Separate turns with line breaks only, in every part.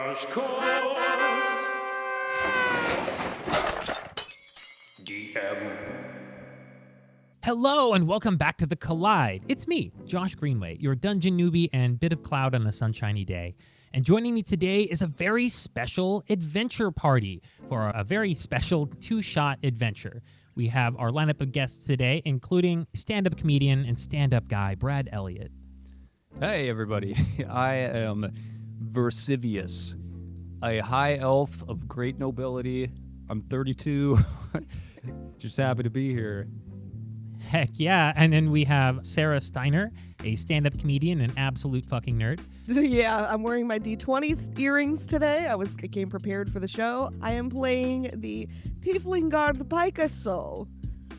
Crash Course DM.
Hello and welcome back to The Collide. It's me, Josh Greenway, your dungeon newbie and bit of cloud on a sunshiny day. And joining me today is a very special adventure party for a very special two-shot adventure. We have our lineup of guests today, including stand-up comedian and stand-up guy, Brad Elliott.
Hey, everybody. I am Versivius, a high elf of great nobility. I'm 32. Just happy to be here.
Heck yeah. And then we have Sarah Steiner, a stand-up comedian and absolute fucking nerd.
Yeah, I'm wearing my D20 earrings today. I came prepared for the show. I am playing the Tiefling guard Pika Soh.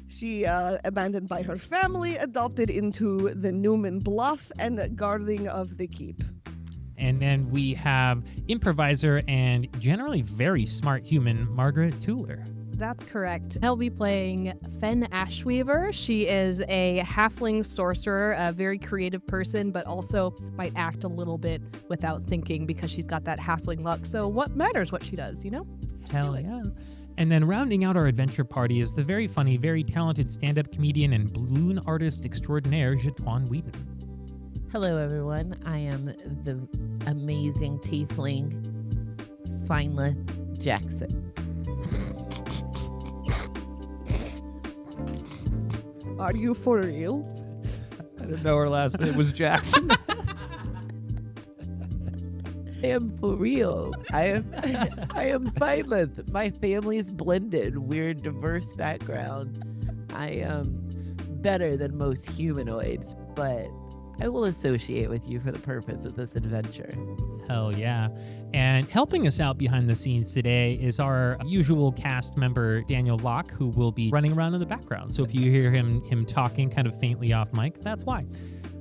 She, abandoned by her family, adopted into the Newman Bluff and guarding of the keep.
And then we have improviser and generally very smart human, Margaret Tueller.
That's correct. I'll be playing Fenn Ashweaver. She is a halfling sorcerer, a very creative person, but also might act a little bit without thinking because she's got that halfling luck. So what matters what she does, you know?
Hell yeah. And then rounding out our adventure party is the very funny, very talented stand-up comedian and balloon artist extraordinaire, Jetuan Whedon.
Hello, everyone. I am the amazing tiefling, Feinlith Jackson.
Are you for real?
I didn't know her last name was Jackson.
I am for real. I am Feinlith. My family's blended. We're diverse background. I am better than most humanoids, but I will associate with you for the purpose of this adventure.
Hell yeah. And helping us out behind the scenes today is our usual cast member, Daniel Locke, who will be running around in the background. So if you hear him talking kind of faintly off mic, that's why.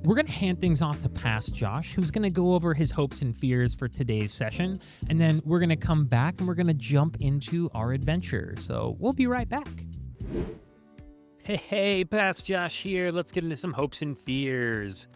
We're going to hand things off to Past Josh, who's going to go over his hopes and fears for today's session. And then we're going to come back and we're going to jump into our adventure. So we'll be right back. Hey, Past Josh here. Let's get into some hopes and fears.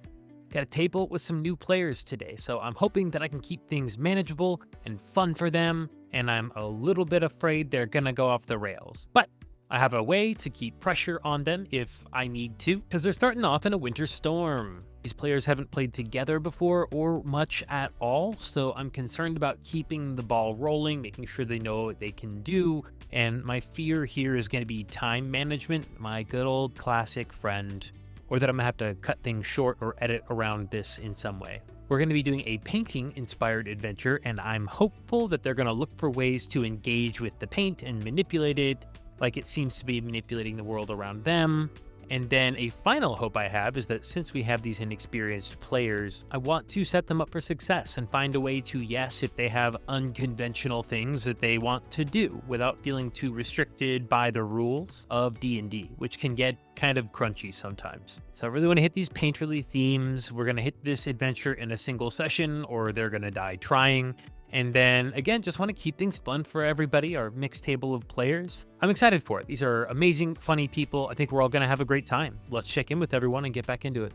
Got a table with some new players today, so I'm hoping that I can keep things manageable and fun for them, and I'm a little bit afraid they're gonna go off the rails. But I have a way to keep pressure on them if I need to, because they're starting off in a winter storm. These players haven't played together before or much at all, so I'm concerned about keeping the ball rolling, making sure they know what they can do, and my fear here is gonna be time management, my good old classic friend, or that I'm gonna have to cut things short or edit around this in some way. We're gonna be doing a painting-inspired adventure, and I'm hopeful that they're gonna look for ways to engage with the paint and manipulate it like it seems to be manipulating the world around them. And then a final hope I have is that since we have these inexperienced players, I want to set them up for success and find a way to, yes, if they have unconventional things that they want to do without feeling too restricted by the rules of D&D, which can get kind of crunchy sometimes. So I really want to hit these painterly themes. We're going to hit this adventure in a single session or they're going to die trying. And then, again, just want to keep things fun for everybody, our mixed table of players. I'm excited for it. These are amazing, funny people. I think we're all going to have a great time. Let's check in with everyone and get back into it.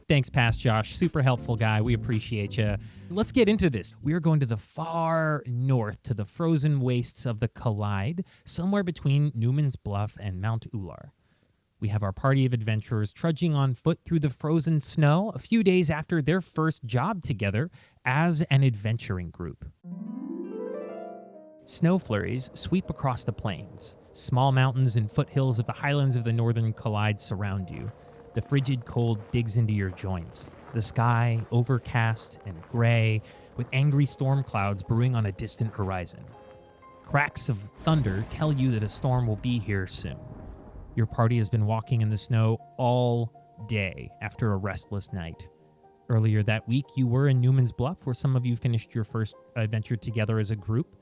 Thanks, Past Josh. Super helpful guy. We appreciate you. Let's get into this. We are going to the far north, to the frozen wastes of the Collide, somewhere between Newman's Bluff and Mount Ular. We have our party of adventurers trudging on foot through the frozen snow a few days after their first job together as an adventuring group. Snow flurries sweep across the plains. Small mountains and foothills of the highlands of the northern Collide surround you. The frigid cold digs into your joints. The sky overcast and gray, with angry storm clouds brewing on a distant horizon. Cracks of thunder tell you that a storm will be here soon. Your party has been walking in the snow all day after a restless night. Earlier that week, you were in Newman's Bluff, where some of you finished your first adventure together as a group.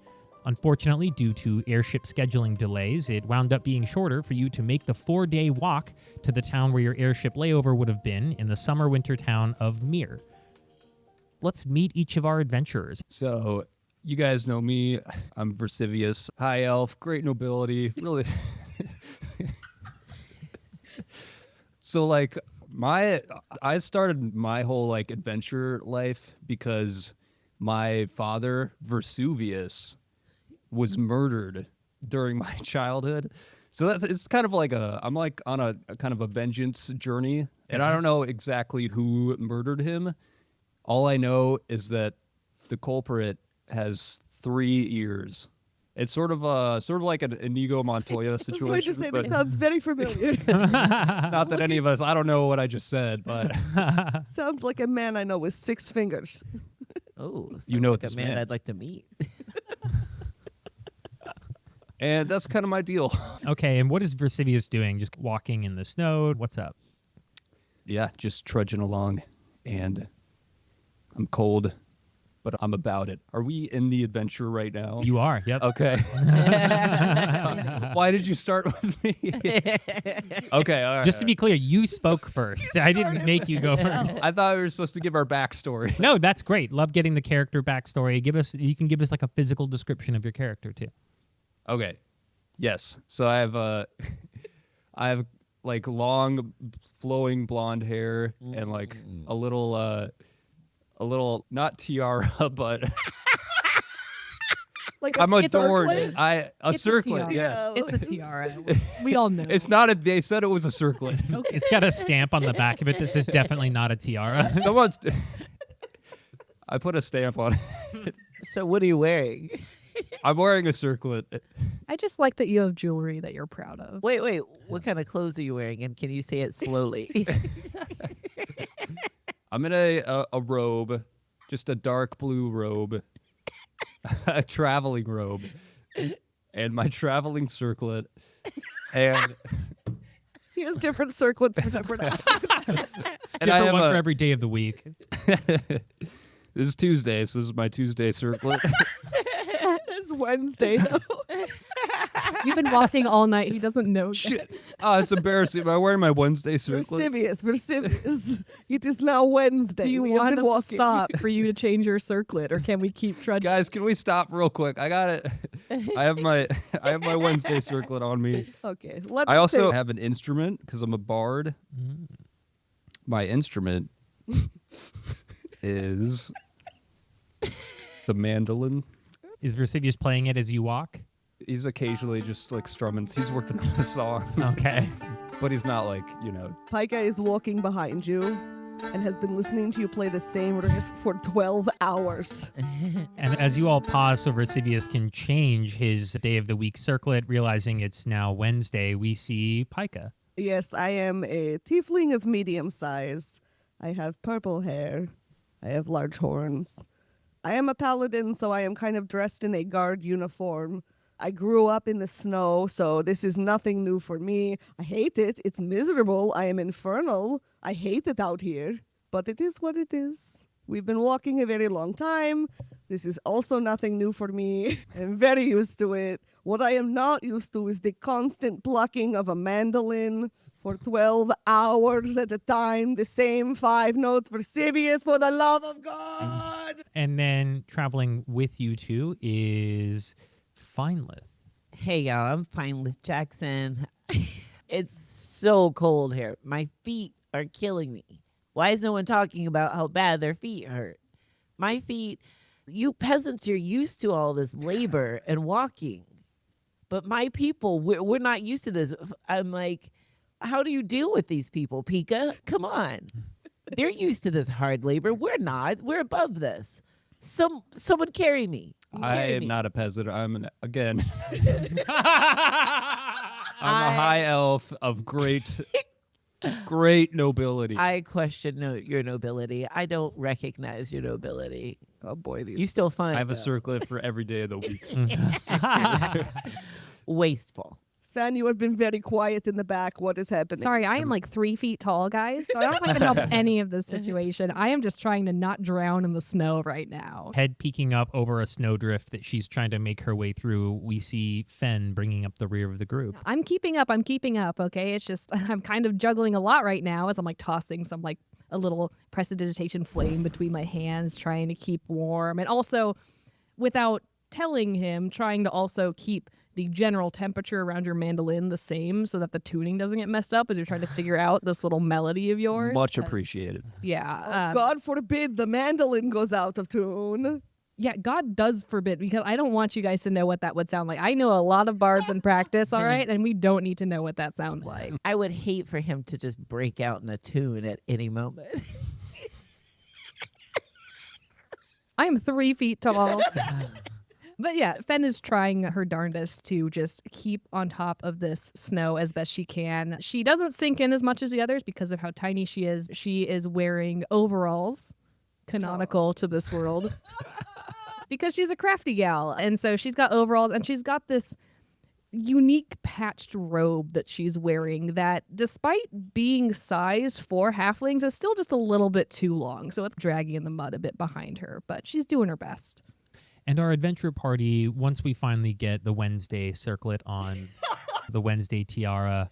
Unfortunately, due to airship scheduling delays, it wound up being shorter for you to make the 4-day walk to the town where your airship layover would have been in the summer-winter town of Mir. Let's meet each of our adventurers.
So, you guys know me. I'm Versivius, high elf, great nobility, really... So, I started my whole, adventure life because My father, Versivius, was murdered during my childhood. So it's kind of like I'm like on a kind of a vengeance journey, and I don't know exactly who murdered him. All I know is that the culprit has 3 ears. It's sort of like an Inigo Montoya
I was
situation.
going to say,
but
this sounds very familiar.
not that any of us, I don't know what I just said, but
Sounds like a man I know with 6 fingers.
Oh,
You know
like
this
a man
man.
I'd like to meet.
and that's kind of my deal.
Okay, and what is Versivius doing? Just walking in the snow? What's up?
Yeah, just trudging along, and I'm cold, but I'm about it. Are we in the adventure right now?
You are, yep.
Okay. Why did you start with me? Okay, all right.
Just to be clear, you spoke first. I didn't make you go first.
I thought we were supposed to give our backstory.
No, that's great. Love getting the character backstory. You can give us like a physical description of your character too.
Okay. Yes. So I have like long flowing blonde hair and like a little not tiara, but
Like
I'm
a
adored.
circlet?
A
It's a
circlet.
tiara.
Yes.
It's a tiara. We all know.
It's not they said it was a circlet.
It's got a stamp on the back of it that says definitely not a tiara.
Someone's I put a stamp on it.
So what are you wearing?
I'm wearing a circlet.
I just like that you have jewelry that you're proud of.
Wait. What kind of clothes are you wearing? And can you say it slowly?
I'm in a robe, just a dark blue robe, a traveling robe, and my traveling circlet, and
He has different circlets for different outfits.
and I
Different
have
one for every day of the week.
This is Tuesday, so this is my Tuesday circlet.
It's Wednesday, though.
You've been walking all night. He doesn't know.
Shit. Oh, it's embarrassing. Am I wearing my Wednesday circlet?
Versivius. It is now Wednesday.
Do you
We have
want
been
us to
walking.
stop for you to change your circlet, or can we keep trudging?
Guys, can we stop real quick? I got it. I have my Wednesday circlet on me.
Okay. Let's
I also
say-
have an instrument because I'm a bard. My instrument is the mandolin.
Is Versivius playing it as you walk?
He's occasionally just like strumming. He's working on a song,
Okay.
but he's not like,
Pika is walking behind you and has been listening to you play the same riff for 12 hours.
And as you all pause so Versivius can change his day of the week circlet, realizing it's now Wednesday, we see Pika.
Yes, I am a tiefling of medium size. I have purple hair. I have large horns. I am a paladin, so I am kind of dressed in a guard uniform. I grew up in the snow, so this is nothing new for me. I hate it. It's miserable. I am infernal. I hate it out here, but it is what it is. We've been walking a very long time. This is also nothing new for me. I'm very used to it. What I am not used to is the constant plucking of a mandolin for 12 hours at a time, the same 5 notes. Versivius, for the love of God!
And then traveling with you two is Feinlith.
Hey, y'all. I'm Feinlith Jackson. It's so cold here. My feet are killing me. Why is no one talking about how bad their feet hurt? My feet, you peasants, you're used to all this labor and walking. But my people, we're not used to this. I'm like, how do you deal with these people, Pika? Come on. They're used to this hard labor. We're not. We're above this. Someone carry me.
I
Carry
am
me.
not a peasant. I'm a high elf of great nobility.
I question your nobility. I don't recognize your nobility.
Oh boy, these
You still find
I have a circlet for every day of the week.
wasteful.
Fenn, you have been very quiet in the back. What is happening?
Sorry, I am like 3 feet tall, guys, so I don't think I can help any of this situation. I am just trying to not drown in the snow right now.
Head peeking up over a snowdrift that she's trying to make her way through, we see Fenn bringing up the rear of the group.
I'm keeping up, okay? It's just I'm kind of juggling a lot right now as I'm like tossing some like a little prestidigitation flame between my hands, trying to keep warm, and also without telling him, trying to also keep the general temperature around your mandolin the same so that the tuning doesn't get messed up as you're trying to figure out this little melody of yours.
Much
'cause-
appreciated.
Yeah.
God forbid the mandolin goes out of tune.
Yeah, God does forbid, because I don't want you guys to know what that would sound like. I know a lot of bards in practice, all right? And we don't need to know what that sounds like.
I would hate for him to just break out in a tune at any moment.
I'm 3 feet tall. But yeah, Fenn is trying her darndest to just keep on top of this snow as best she can. She doesn't sink in as much as the others because of how tiny she is. She is wearing overalls, canonical to this world, because she's a crafty gal. And so she's got overalls, and she's got this unique patched robe that she's wearing that, despite being size for halflings, is still just a little bit too long. So it's dragging in the mud a bit behind her, but she's doing her best.
And our adventure party, once we finally get the Wednesday circlet on the Wednesday tiara.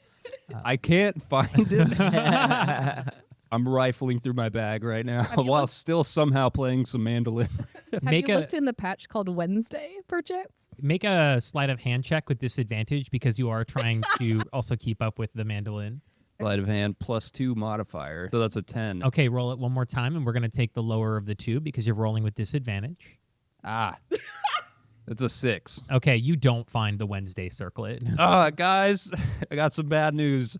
I can't find it. I'm rifling through my bag right now while still somehow playing some mandolin.
Have you looked in the patch called Wednesday, perchance?
Make a sleight of hand check with disadvantage because you are trying to also keep up with the mandolin.
Sleight of hand +2 modifier. So that's a 10.
Okay, roll it one more time, and we're going to take the lower of the two because you're rolling with disadvantage.
It's a 6.
Okay, you don't find the Wednesday circlet.
Guys, I got some bad news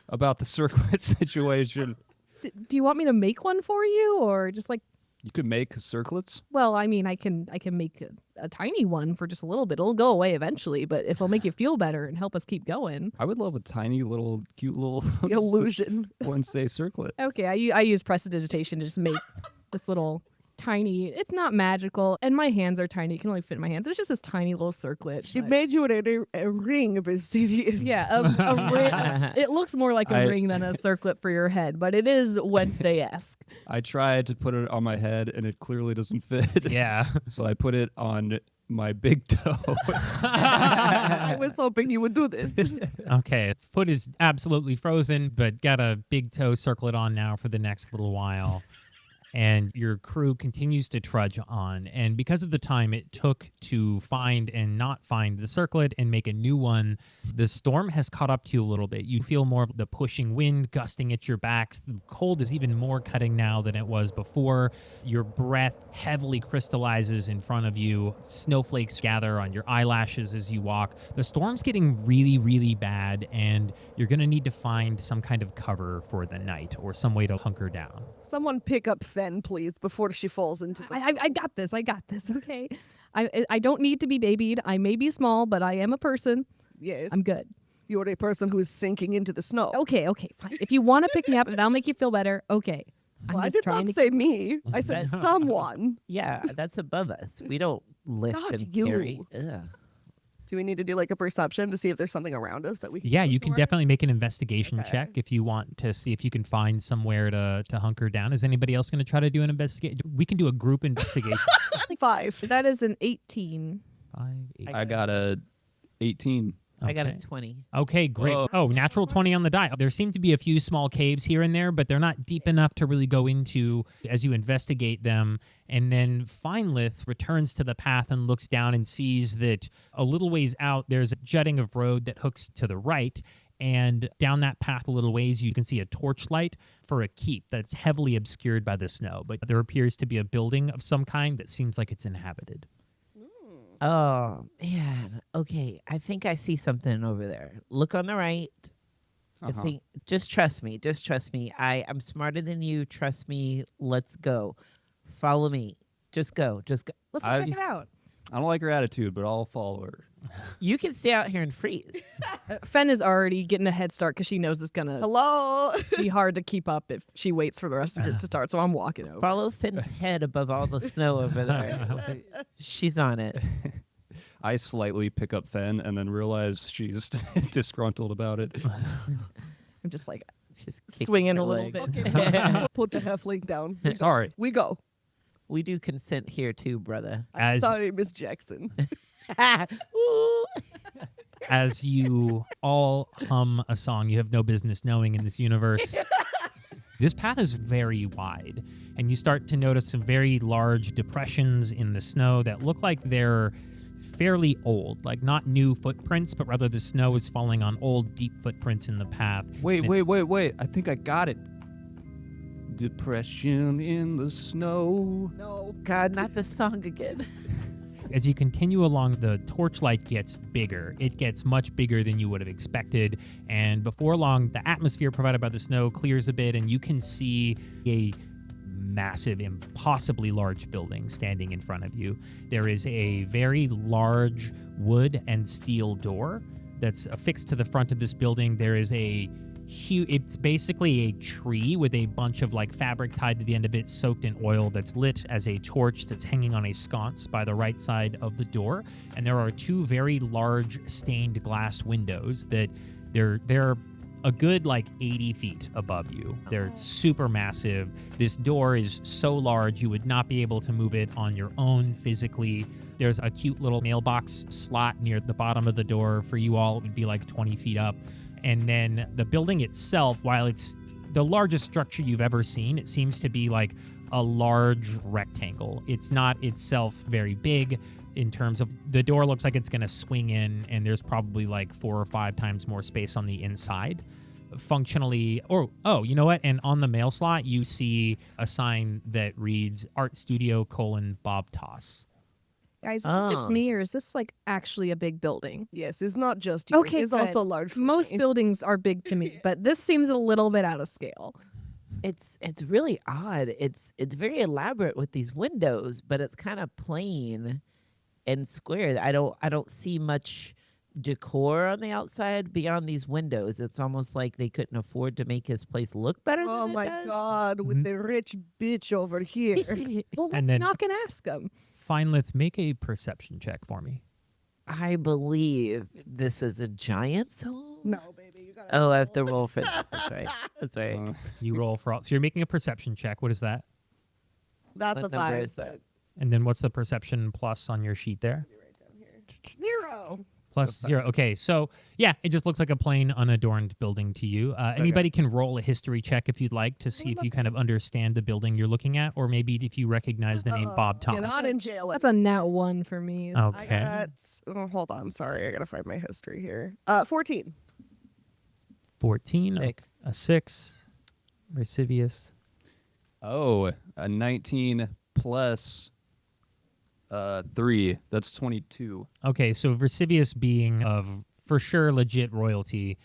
about the circlet situation.
Do you want me to make one for you, or just like?
You could make circlets?
Well, I mean, I can make a tiny one for just a little bit. It'll go away eventually, but if it'll make you feel better and help us keep going.
I would love a tiny little, cute little
illusion
Wednesday circlet.
Okay, I use prestidigitation to just make this little tiny. It's not magical, and my hands are tiny. It can only fit in my hands. It's just this tiny little circlet.
She made you a ring of Versivius.
Yeah, a ring. It looks more like a ring than a circlet for your head, but it is Wednesday-esque.
I tried to put it on my head, and it clearly doesn't fit.
Yeah.
So I put it on my big toe.
I was hoping you would do this.
Okay, foot is absolutely frozen, but got a big toe circlet on now for the next little while. And your crew continues to trudge on. And because of the time it took to find and not find the circlet and make a new one, the storm has caught up to you a little bit. You feel more of the pushing wind gusting at your backs. The cold is even more cutting now than it was before. Your breath heavily crystallizes in front of you. Snowflakes gather on your eyelashes as you walk. The storm's getting really, really bad, and you're going to need to find some kind of cover for the night or some way to hunker down.
Someone pick up Fenn, please, before she falls into the...
I got this. I got this. Okay. I don't need to be babied. I may be small, but I am a person.
Yes.
I'm good.
You're a person who is sinking into the snow.
Okay, fine. If you want to pick me up and that'll make you feel better, okay.
Well, I did not say me. I said someone.
Yeah, that's above us. We don't lift
Not
and
you.
carry. Ugh.
Do we need to do like a perception to see if there's something around us that we can
Yeah,
go
you can
toward?
definitely make an investigation
Okay.
check if you want to see if you can find somewhere to hunker down. Is anybody else going to try to do an investigation? We can do a group investigation.
5.
That is an 18.
5, 8.
I got a 18.
I got a
Okay.
20.
Okay, great.
Whoa.
Oh, natural 20 on the die. There seem to be a few small caves here and there, but they're not deep enough to really go into as you investigate them. And then Feinlith returns to the path and looks down and sees that a little ways out, there's a jutting of road that hooks to the right. And down that path a little ways, you can see a torchlight for a keep that's heavily obscured by the snow. But there appears to be a building of some kind that seems like it's inhabited.
Oh, man. Okay, I think I see something over there. Look on the right. I think, just trust me. Just trust me. I'm smarter than you. Trust me. Let's go. Follow me. Just go. Just go.
Let's go check it out.
I don't like her attitude, but I'll follow her.
You can stay out here and freeze.
Fenn is already getting a head start because she knows it's going to
Hello.
be hard to keep up if she waits for the rest of it to start. So I'm walking over.
Follow Finn's head above all the snow over there. She's on it.
I slightly pick up Fenn and then realize she's disgruntled about it.
I'm just like
Just kick
swinging
her
a little
legs.
bit.
Put the halfling down.
Sorry.
We go.
We do consent here too, brother.
I'm
As-
sorry, Miss Jackson.
Ooh.
As you all hum a song you have no business knowing in this universe, this path is very wide, and you start to notice some very large depressions in the snow that look like they're fairly old, like not new footprints, but rather the snow is falling on old, deep footprints in the path.
Wait. I think I got it. Depression in the snow.
No.
God, not the song again.
As you continue along, the torchlight gets bigger. It gets much bigger than you would have expected. And before long, the atmosphere provided by the snow clears a bit, and you can see a massive, impossibly large building standing in front of you. There is a very large wood and steel door that's affixed to the front of this building. There is a it's basically a tree with a bunch of like fabric tied to the end of it, soaked in oil, that's lit as a torch that's hanging on a sconce by the right side of the door. And there are two very large stained glass windows that they're a good like 80 feet above you. They're super massive. This door is so large you would not be able to move it on your own physically. There's a cute little mailbox slot near the bottom of the door. For you all, it would be like 20 feet up. And then the building itself, while it's the largest structure you've ever seen, it seems to be like a large rectangle. It's not itself very big in terms of the door looks like it's going to swing in, and there's probably like 4 or 5 times more space on the inside. Functionally, you know what? And on the mail slot, you see a sign that reads Art Studio : Bob Toss.
Guys, is it just me, or is this like actually a big building?
Yes, it's not just you.
Okay,
It's
good.
also large for
Most
me.
buildings are big to me, but this seems a little bit out of scale.
It's really odd. It's very elaborate with these windows, but it's kind of plain and square. I don't see much decor on the outside beyond these windows. It's almost like they couldn't afford to make his place look better
Oh
than it
my
does.
God, with the rich bitch over here.
Well, let's
And then-
knock and ask them.
Feinlith, make a perception check for me.
I believe this is a giant's home.
No, baby, you gotta.
Oh, I have to roll for this. That's right. That's right.
You roll for all. So you're making a perception check. What is that?
That's
What
a
number
5.
is that?
And then what's the perception plus on your sheet there?
0.
Plus 0. Okay, so yeah, it just looks like a plain, unadorned building to you. Anybody can roll a history check if you'd like to see if you kind of understand the building you're looking at, or maybe if you recognize the name Bob
You're
Thomas.
not in jail.
That's a nat 1 for me.
I
Okay.
got. Oh, hold on. Sorry, I gotta find my history here. 14.
14.
Six.
A 6. Versivius.
Oh, a 19 plus 3. That's 22.
Okay, so Versivius being of for sure legit royalty,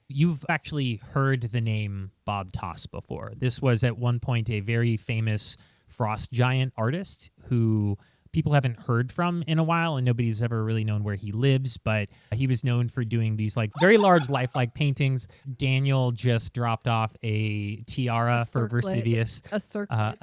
you've actually heard the name Bob Toss before. This was at one point a very famous frost giant artist who people haven't heard from in a while, and nobody's ever really known where he lives, but he was known for doing these like very large lifelike paintings. Daniel just dropped off a tiara for
circlet.
Versivius.
A circlet.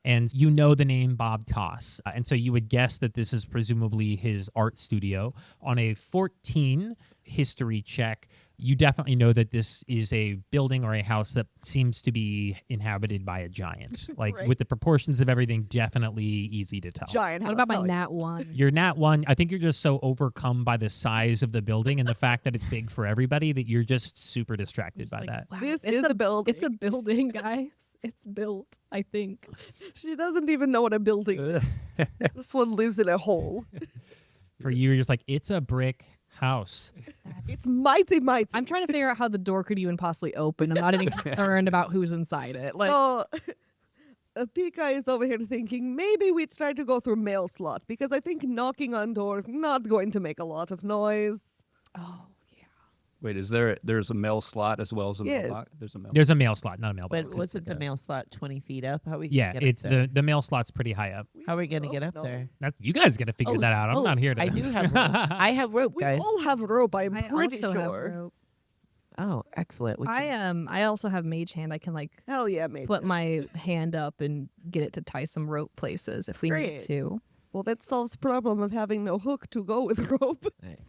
And you know the name Bob Toss. And so you would guess that this is presumably his art studio. On a 14 history check, you definitely know that this is a building or a house that seems to be inhabited by a giant. Like
Right.
with the proportions of everything, definitely easy to tell.
Giant.
What
house,
about my
not like-
nat 1?
You're nat 1. I think you're just so overcome by the size of the building and the fact that it's big for everybody that you're just super distracted by
Like,
that.
wow,
This
it's
is a building.
It's a building, guys. It's built, I think.
She doesn't even know what a building is. This one lives in a hole.
For you, you're just like, it's a brick house.
It's mighty, mighty.
I'm trying to figure out how the door could even possibly open. I'm not even concerned about who's inside it. Like,
So, Pika is over here thinking maybe we try to go through mail slot because I think knocking on door not going to make a lot of noise.
oh,
Wait, there's a mail slot as well as a
Yes.
mailbox? There's a mail.
There's a mail slot, not a mailbox.
But
It's
wasn't the
like a-
mail slot 20 feet up? How are we gonna
Yeah,
get
it's
up there?
the mail slot's pretty high up.
How are we gonna get up
no.
there?
You guys got to figure that out. I'm not here to.
I do have rope. I have rope,
We
guys.
all have rope, I'm
I
pretty
also have
sure.
rope.
Oh, excellent. We can-
I also have mage hand. I can like
Hell yeah, maybe.
put my hand up and get it to tie some rope places if we need
Great.
to.
Well, that solves problem of having no hook to go with rope.
Nice.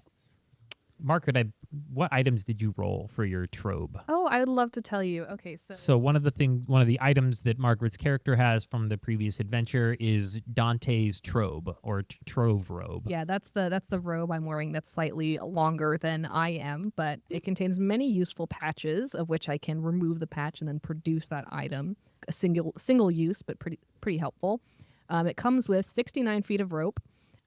Margaret, what items did you roll for your trobe?
Oh, I would love to tell you. Okay,
So one of the items that Margaret's character has from the previous adventure is Dante's trobe or trove robe.
yeah, that's the robe I'm wearing. That's slightly longer than I am, but it contains many useful patches, of which I can remove the patch and then produce that item. A single use, but pretty helpful. It comes with 69 feet of rope.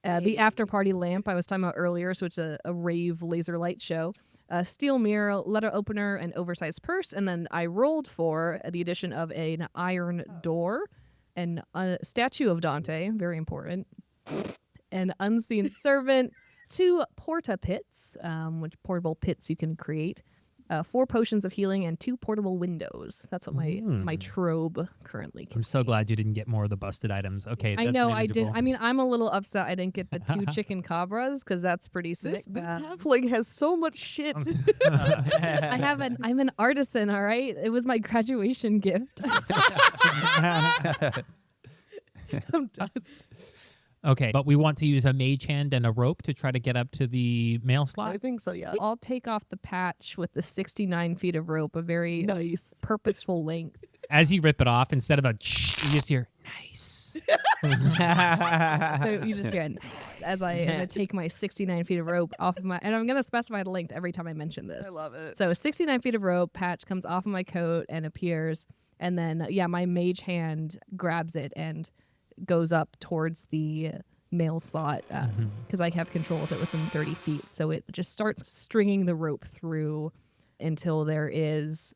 The after party lamp I was talking about earlier, so it's a rave laser light show. a steel mirror, letter opener, an oversized purse, and then I rolled for the addition of an iron door, a statue of Dante, very important, an unseen servant, 2 porta pits, which portable pits you can create, 4 potions of healing, and 2 portable windows. That's what my trobe currently contains.
I'm so glad you didn't get more of the busted items. Okay,
I
that's
know I
manageable.
didn't. I mean, I'm a little upset I didn't get the 2 chicken cabras because that's pretty sick.
This halfling has so much shit.
I'm an artisan, all right? It was my graduation gift.
I'm done.
Okay, but we want to use a mage hand and a rope to try to get up to the mail slot.
I think so, yeah.
I'll take off the patch with the 69 feet of rope, a very
Nice.
purposeful length.
As you rip it off, instead of a you just hear, nice.
So you just hear nice as I take my 69 feet of rope off of my, and I'm going to specify the length every time I mention this.
I love it.
So 69 feet of rope, patch comes off of my coat and appears, and then, my mage hand grabs it and goes up towards the mail slot because I have control of it within 30 feet. So it just starts stringing the rope through until there is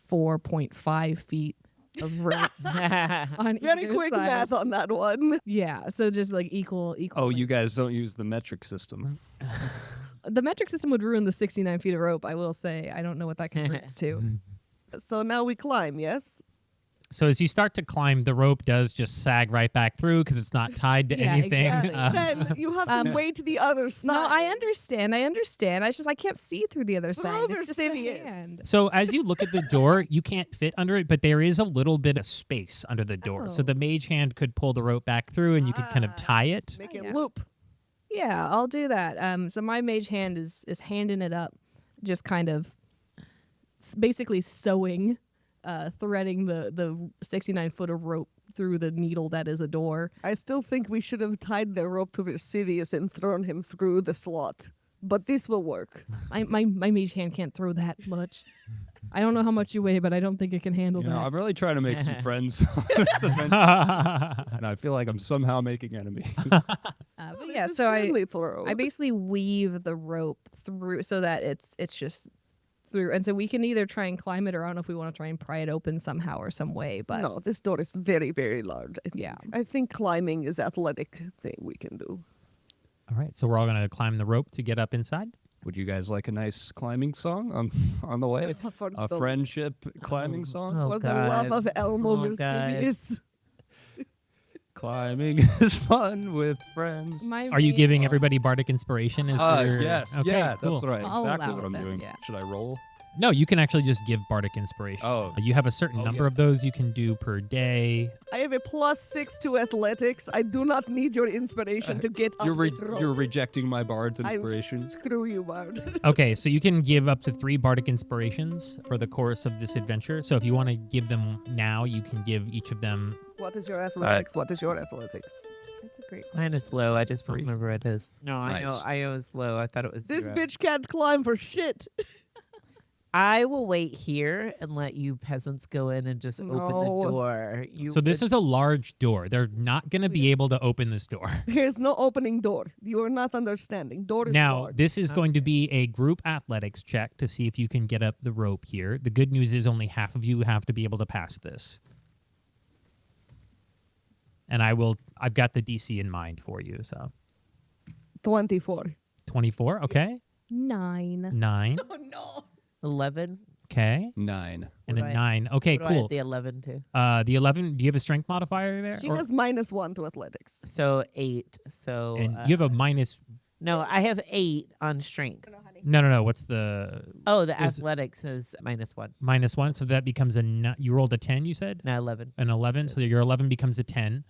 34.5 feet of rope on
Very
either
quick
side.
math on that one.
Yeah, so just like equal.
Oh, you guys don't use the metric system.
The metric system would ruin the 69 feet of rope, I will say. I don't know what that converts to.
So now we climb, yes?
So as you start to climb, the rope does just sag right back through because it's not tied to
Yeah,
anything.
exactly.
Then you have to wait the other side.
No, I understand. I can't see through the other side. It's just a
Versivius.
hand.
So as you look at the door, you can't fit under it, but there is a little bit of space under the door. So
Oh.
the mage hand could pull the rope back through and you could kind of tie it.
Make it
Yeah.
loop.
Yeah, I'll do that. So my mage hand is handing it up, just kind of basically sewing, threading the 69 foot of rope through the needle that is a door.
I still think we should have tied the rope to Versivius and thrown him through the slot. But this will work.
My mage hand can't throw that much. I don't know how much you weigh, but I don't think it can handle
You know,
that.
I'm really trying to make some friends on this adventure, and I feel like I'm somehow making enemies.
But
This
yeah,
is
so
friendly throw.
I basically weave the rope through so that it's just through, and so we can either try and climb it, or I don't know if we want to try and pry it open somehow or some way. But
No, this door is very, very large.
Yeah.
I think climbing is athletic thing we can do.
All right, so we're all going to climb the rope to get up inside.
Would you guys like a nice climbing song on the way?
For
A
the,
friendship climbing song?
Oh,
for the love
God.
of Elmo
Oh,
Versivius.
Climbing is fun with friends.
Are you giving everybody bardic inspiration? As your...
Yes,
Okay,
yeah,
cool.
that's right.
I'll
Exactly
allow
what
it
I'm
then,
doing.
yeah.
Should I roll?
No, you can actually just give bardic inspiration.
Oh.
You have a certain number
yeah.
of those you can do per day.
I have a +6 to athletics. I do not need your inspiration to get up this rope.
You're rejecting my bard's
I'm-
inspiration.
Screw you, Bard.
Okay, so you can give up to 3 bardic inspirations for the course of this adventure. So if you want to give them now, you can give each of them.
What is your athletics? What is your athletics?
That's a great.
Mine is low. I just don't
3.
remember what it is. No, I know.
Nice.
I was low. I thought it was
This
0.
bitch can't climb for shit.
I will wait here and let you peasants go in and just open
No.
the door. You
So this
would-
is a large door. They're not going to be able to open this door.
There's no opening door. You are not understanding. Door is
Now,
large.
this is going to be a group athletics check to see if you can get up the rope here. The good news is only half of you have to be able to pass this. And I've got the DC in mind for you, so
24.
24, okay.
9.
9,
Oh no.
11.
okay.
9.
And
What
then
do I-
9. Okay,
What do I
cool.
add the 11 to?
The 11, do you have a strength modifier there?
She
Or-
has -1 to athletics.
So 8. So
and you have a minus.
no, I have 8 on strength.
No. What's the
Oh, the
Is-
athletics is -1.
-1? So that becomes you rolled a 10, you said?
No, 11.
An 11, so your 11 becomes a 10.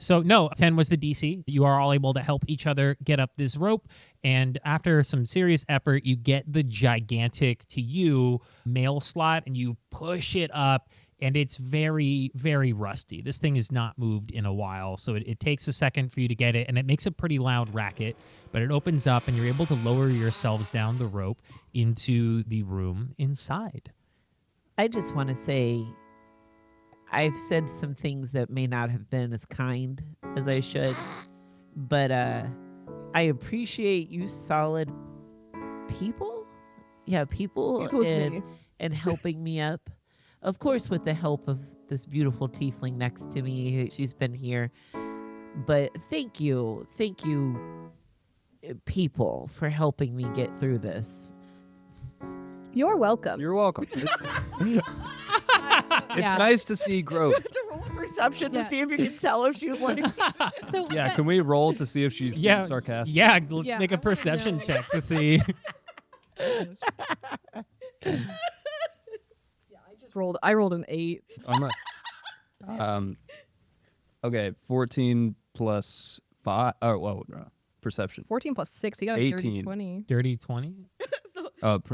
So no, 10 was the DC. You are all able to help each other get up this rope, and after some serious effort, you get the gigantic, to you, mail slot, and you push it up, and it's very, very rusty. This thing is not moved in a while, so it takes a second for you to get it, and it makes a pretty loud racket, but it opens up, and you're able to lower yourselves down the rope into the room inside.
I just want to say I've said some things that may not have been as kind as I should, but I appreciate you solid people? Yeah, people
It was me.
and helping me up. Of course, with the help of this beautiful tiefling next to me. She's been here. But thank you, people, for helping me get through this.
You're welcome.
You're welcome. It's
Yeah.
nice to see growth.
To roll a perception
Yeah.
to see if you can tell if she's like.
So
Yeah, can we roll to see if she's being
Yeah,
sarcastic?
Yeah, let's
Yeah,
make
I
a
wanna
perception
know.
check to see.
I rolled an 8.
I'm not. Okay, 14 plus 5. Oh, whoa, no, perception.
14 plus 6. You got a dirty
18.
20.
Dirty 20.
So,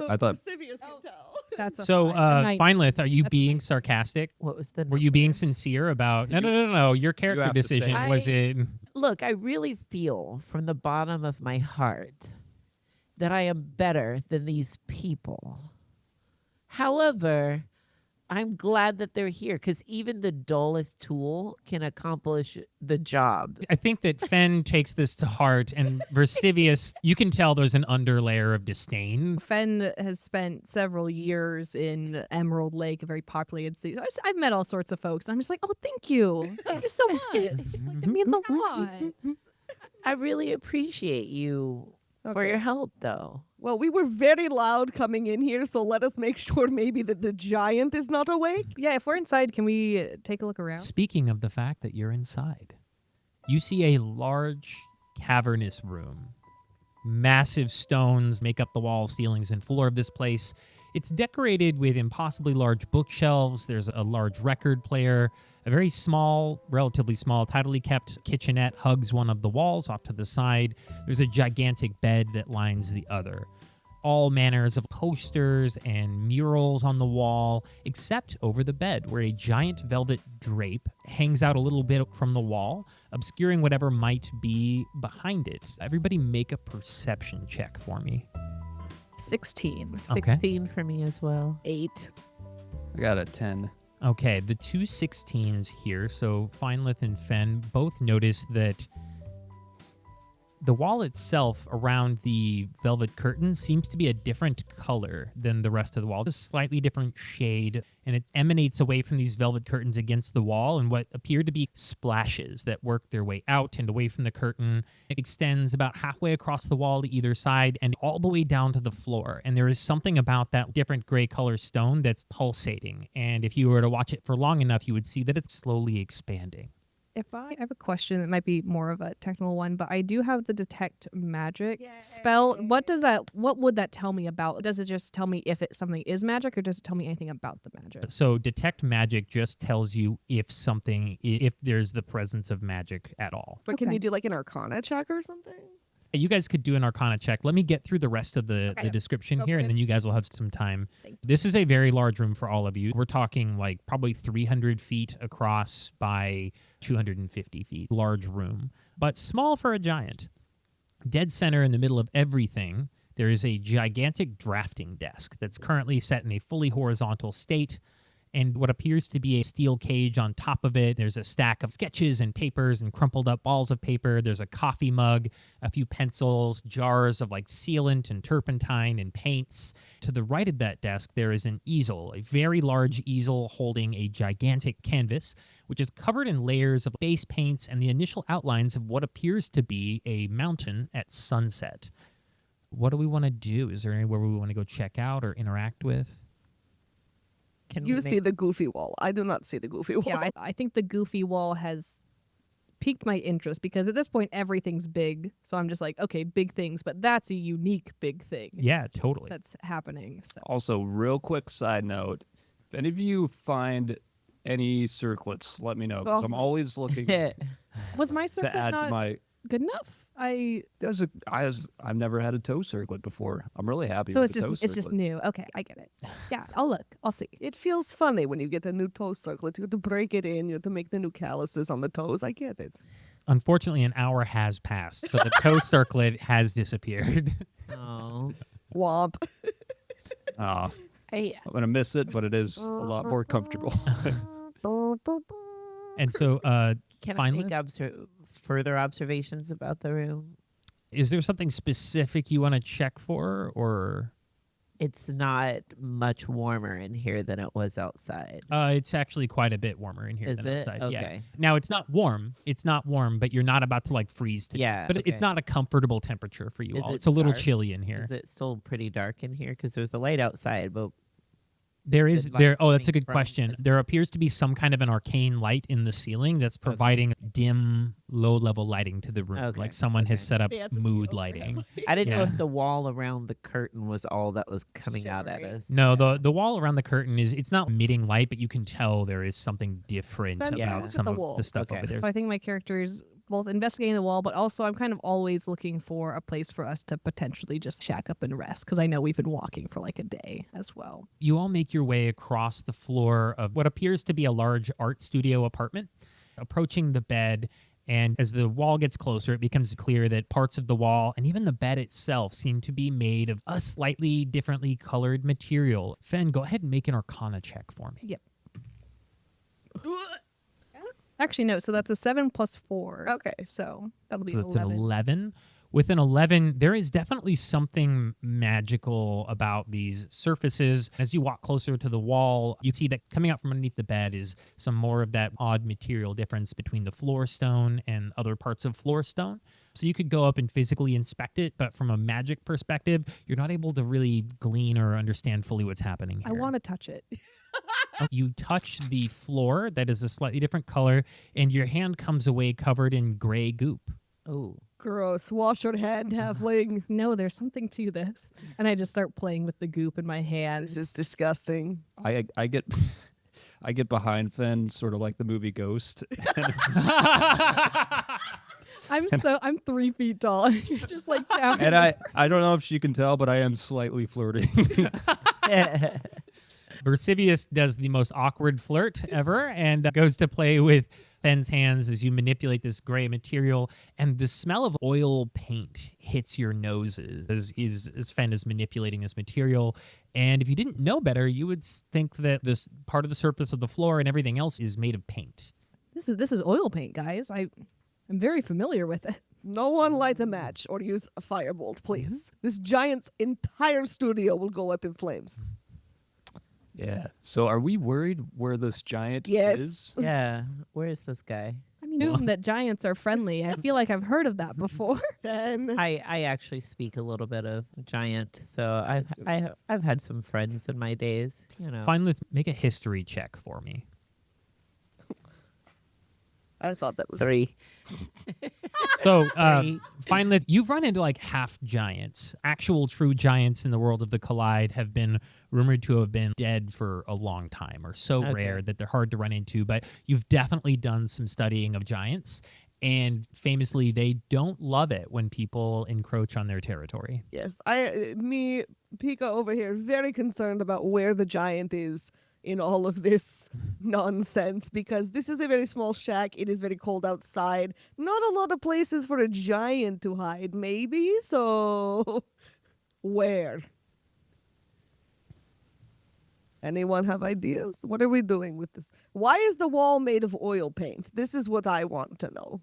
I thought.
Versivius can tell.
That's a
So,
fine.
Feinlith, are you
That's
being
fine.
sarcastic?
What was the
Were you being
number?
sincere about? No. Your character
have to say
decision
it.
was it?
Look, I really feel from the bottom of my heart that I am better than these people. However, I'm glad that they're here because even the dullest tool can accomplish the job.
I think that Fenn takes this to heart, and Versivius, you can tell there's an underlayer of disdain.
Fenn has spent several years in Emerald Lake, a very populated city. I've met all sorts of folks. I'm just like, oh, thank you. Thank you so much. Like, it means a lot.
I really appreciate you for
Okay.
your help, though.
Well, we were very loud coming in here, so let us make sure maybe that the giant is not awake.
Yeah, if we're inside, can we take a look around?
Speaking of the fact that you're inside, you see a large cavernous room. Massive stones make up the walls, ceilings, and floor of this place. It's decorated with impossibly large bookshelves. There's a large record player. A very small, relatively small, tidily kept kitchenette hugs one of the walls off to the side. There's a gigantic bed that lines the other. All manners of posters and murals on the wall, except over the bed, where a giant velvet drape hangs out a little bit from the wall, obscuring whatever might be behind it. Everybody make a perception check for me.
16.
16 for me as well.
8.
I got a 10.
Okay, the two 16s here, so Feinlith and Fenn both notice that the wall itself around the velvet curtains seems to be a different color than the rest of the wall. It's a slightly different shade, and it emanates away from these velvet curtains against the wall in what appear to be splashes that work their way out and away from the curtain. It extends about halfway across the wall to either side and all the way down to the floor. And there is something about that different gray color stone that's pulsating. And if you were to watch it for long enough, you would see that it's slowly expanding.
If I have a question, it might be more of a technical one, but I do have the detect magic spell. What would that tell me about? Does it just tell me if something is magic, or does it tell me anything about the magic?
So detect magic just tells you if there's the presence of magic at all.
But can
Okay.
you do like an Arcana check or something?
You guys could do an Arcana check. Let me get through the rest of the description here, and
Okay.
then you guys will have some time.
Thank
This is a very large room for all of you. We're talking like probably 300 feet across by 250 feet. Large room, but small for a giant. Dead center in the middle of everything, there is a gigantic drafting desk that's currently set in a fully horizontal state, and what appears to be a steel cage on top of it. There's a stack of sketches and papers and crumpled up balls of paper. There's a coffee mug, a few pencils, jars of like sealant and turpentine and paints. To the right of that desk, there is an easel, a very large easel holding a gigantic canvas, which is covered in layers of base paints and the initial outlines of what appears to be a mountain at sunset. What do we want to do? Is there anywhere we want to go check out or interact with?
Can
You
we
see the goofy wall. I do not see the goofy wall.
Yeah, I think the goofy wall has piqued my interest because at this point everything's big. So I'm just like, okay, big things, but that's a unique big thing
Yeah, totally.
that's happening. So
Also, real quick side note: if any of you find any circlets, let me know. 'Cause
Oh.
I'm always looking
was my
to
circlet
add
not
to my.
good enough?
I've never had a toe circlet before. I'm really happy.
So
with
it's
the toe
just it's just
circlet.
new. Okay, I get it. Yeah, I'll look. I'll see.
It feels funny when you get a new toe circlet. You have to break it in. You have to make the new calluses on the toes. I get it.
Unfortunately, an hour has passed, so the toe circlet has disappeared.
Oh,
Womp.
Aw,
I
I'm gonna miss it, but it is a lot more comfortable.
And so
can I
Finally?
make further observations about the room?
Is there something specific you want to check for, or?
It's not much warmer in here than it was outside.
It's actually quite a bit warmer in here
Is
than
it?
outside.
Okay.
Yeah. Now it's not warm. It's not warm, but you're not about to like freeze to death.
Yeah,
But it's
okay.
not a comfortable temperature for you
Is
all.
it
It's a little
dark?
chilly in here.
Is it still pretty dark in here? Because there's a light outside, but
There is
Is light
there. Oh, that's a
coming
good
from-
question. There appears to be some kind of an arcane light in the ceiling that's providing dim, low-level lighting to the room.
Okay,
Like someone has
okay.
set up
They had to see
mood
over
lighting.
I didn't know
Yeah.
if the wall around the curtain was all that was coming out at
Shimmering.
us.
No, the wall around the curtain it's not emitting light, but you can tell there is something different
Then
yeah,
about
look at
some
the
of
wall.
the stuff
Okay.
over there.
So I think my character's both investigating the wall, but also I'm kind of always looking for a place for us to potentially just shack up and rest, because I know we've been walking for like a day as well.
You all make your way across the floor of what appears to be a large art studio apartment, approaching the bed. And as the wall gets closer, it becomes clear that parts of the wall and even the bed itself seem to be made of a slightly differently colored material. Fenn, go ahead and make an Arcana check for me.
Yep. Actually, no. So that's a 7 plus 4.
Okay.
So that'll be
So that's an
11.
11. With an 11, there is definitely something magical about these surfaces. As you walk closer to the wall, you see that coming out from underneath the bed is some more of that odd material difference between the floor stone and other parts of floor stone. So you could go up and physically inspect it, but from a magic perspective, you're not able to really glean or understand fully what's happening here.
I want to touch it.
You touch the floor that is a slightly different color, and your hand comes away covered in gray goop.
Oh,
Gross. Wash your hand, halfling.
No, there's something to this. And I just start playing with the goop in my hands.
This is disgusting.
I get I get behind Fenn, sort of like the movie Ghost.
I'm 3 feet tall. And you're just like tapping.
And I don't know if she can tell, but I am slightly flirting.
Versivius does the most awkward flirt ever and goes to play with Fenn's hands as you manipulate this gray material, and the smell of oil paint hits your noses as Fenn is manipulating this material. And if you didn't know better, you would think that this part of the surface of the floor and everything else is made of paint.
This is oil paint, guys. I'm very familiar with it.
No one light a match or use a firebolt, please. This giant's entire studio will go up in flames.
Yeah. So are we worried where this giant
Yes.
is?
yeah. Where is this guy?
I mean, that giants are friendly. I feel like I've heard of that before.
Then
I actually speak a little bit of giant, so I've had some friends in my days. You know,
Feinlith, make a history check for me.
I thought that was
3.
So,
Three.
Feinlith, you've run into like half giants. Actual true giants in the world of the Collide have been rumored to have been dead for a long time, or so
Okay.
rare that they're hard to run into. But you've definitely done some studying of giants, and famously, they don't love it when people encroach on their territory.
yes. Pika over here, very concerned about where the giant is in all of this nonsense, because this is a very small shack. It is very cold outside. Not a lot of places for a giant to hide, maybe. So, where? Anyone have ideas? What are we doing with this? Why is the wall made of oil paint? This is what I want to know.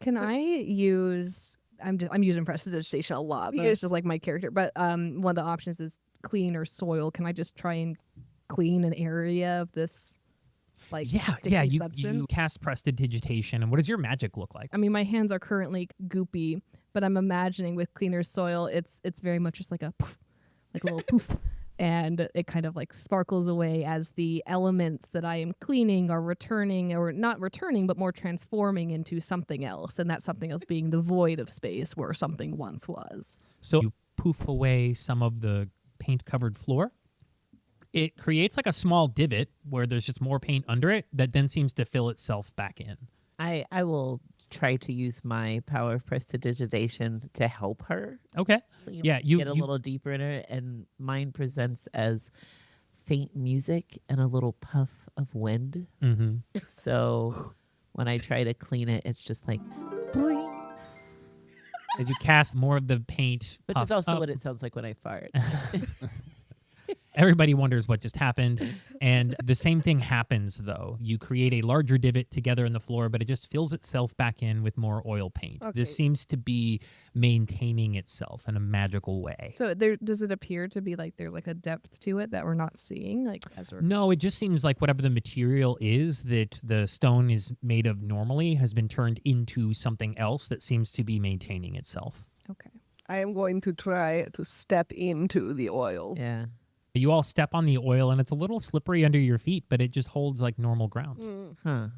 Can I use? I'm using prestidigitation a lot, but
Yes.
it's just like my character. But one of the options is clean or soil. Can I just try and clean an area of this, like sticky
You
substance?
cast prestidigitation, and what does your magic look like?
I mean, my hands are currently goopy, but I'm imagining with cleaner soil, it's very much just like a poof, like a little poof, and it kind of like sparkles away as the elements that I am cleaning are returning, or not returning, but more transforming into something else, and that something else being the void of space where something once was.
So you poof away some of the paint-covered floor. It creates like a small divot where there's just more paint under it that then seems to fill itself back in.
I will try to use my power of prestidigitation to help her.
Okay.
You
Yeah, you-
get a
you-
little deeper in it, and mine presents as faint music and a little puff of wind.
Mm-hmm.
So when I try to clean it, it's just like, boing,
As you cast more of the paint,
which
puffs
is also
up.
what it sounds like when I fart.
Everybody wonders what just happened. And the same thing happens, though. You create a larger divot together in the floor, but it just fills itself back in with more oil paint.
Okay.
This seems to be maintaining itself in a magical way.
So does it appear to be like there's like a depth to it that we're not seeing? Like as we're
No, it just seems like whatever the material is that the stone is made of normally has been turned into something else that seems to be maintaining itself.
okay.
I am going to try to step into the oil.
Yeah.
You all step on the oil, and it's a little slippery under your feet, but it just holds like normal ground.
Huh.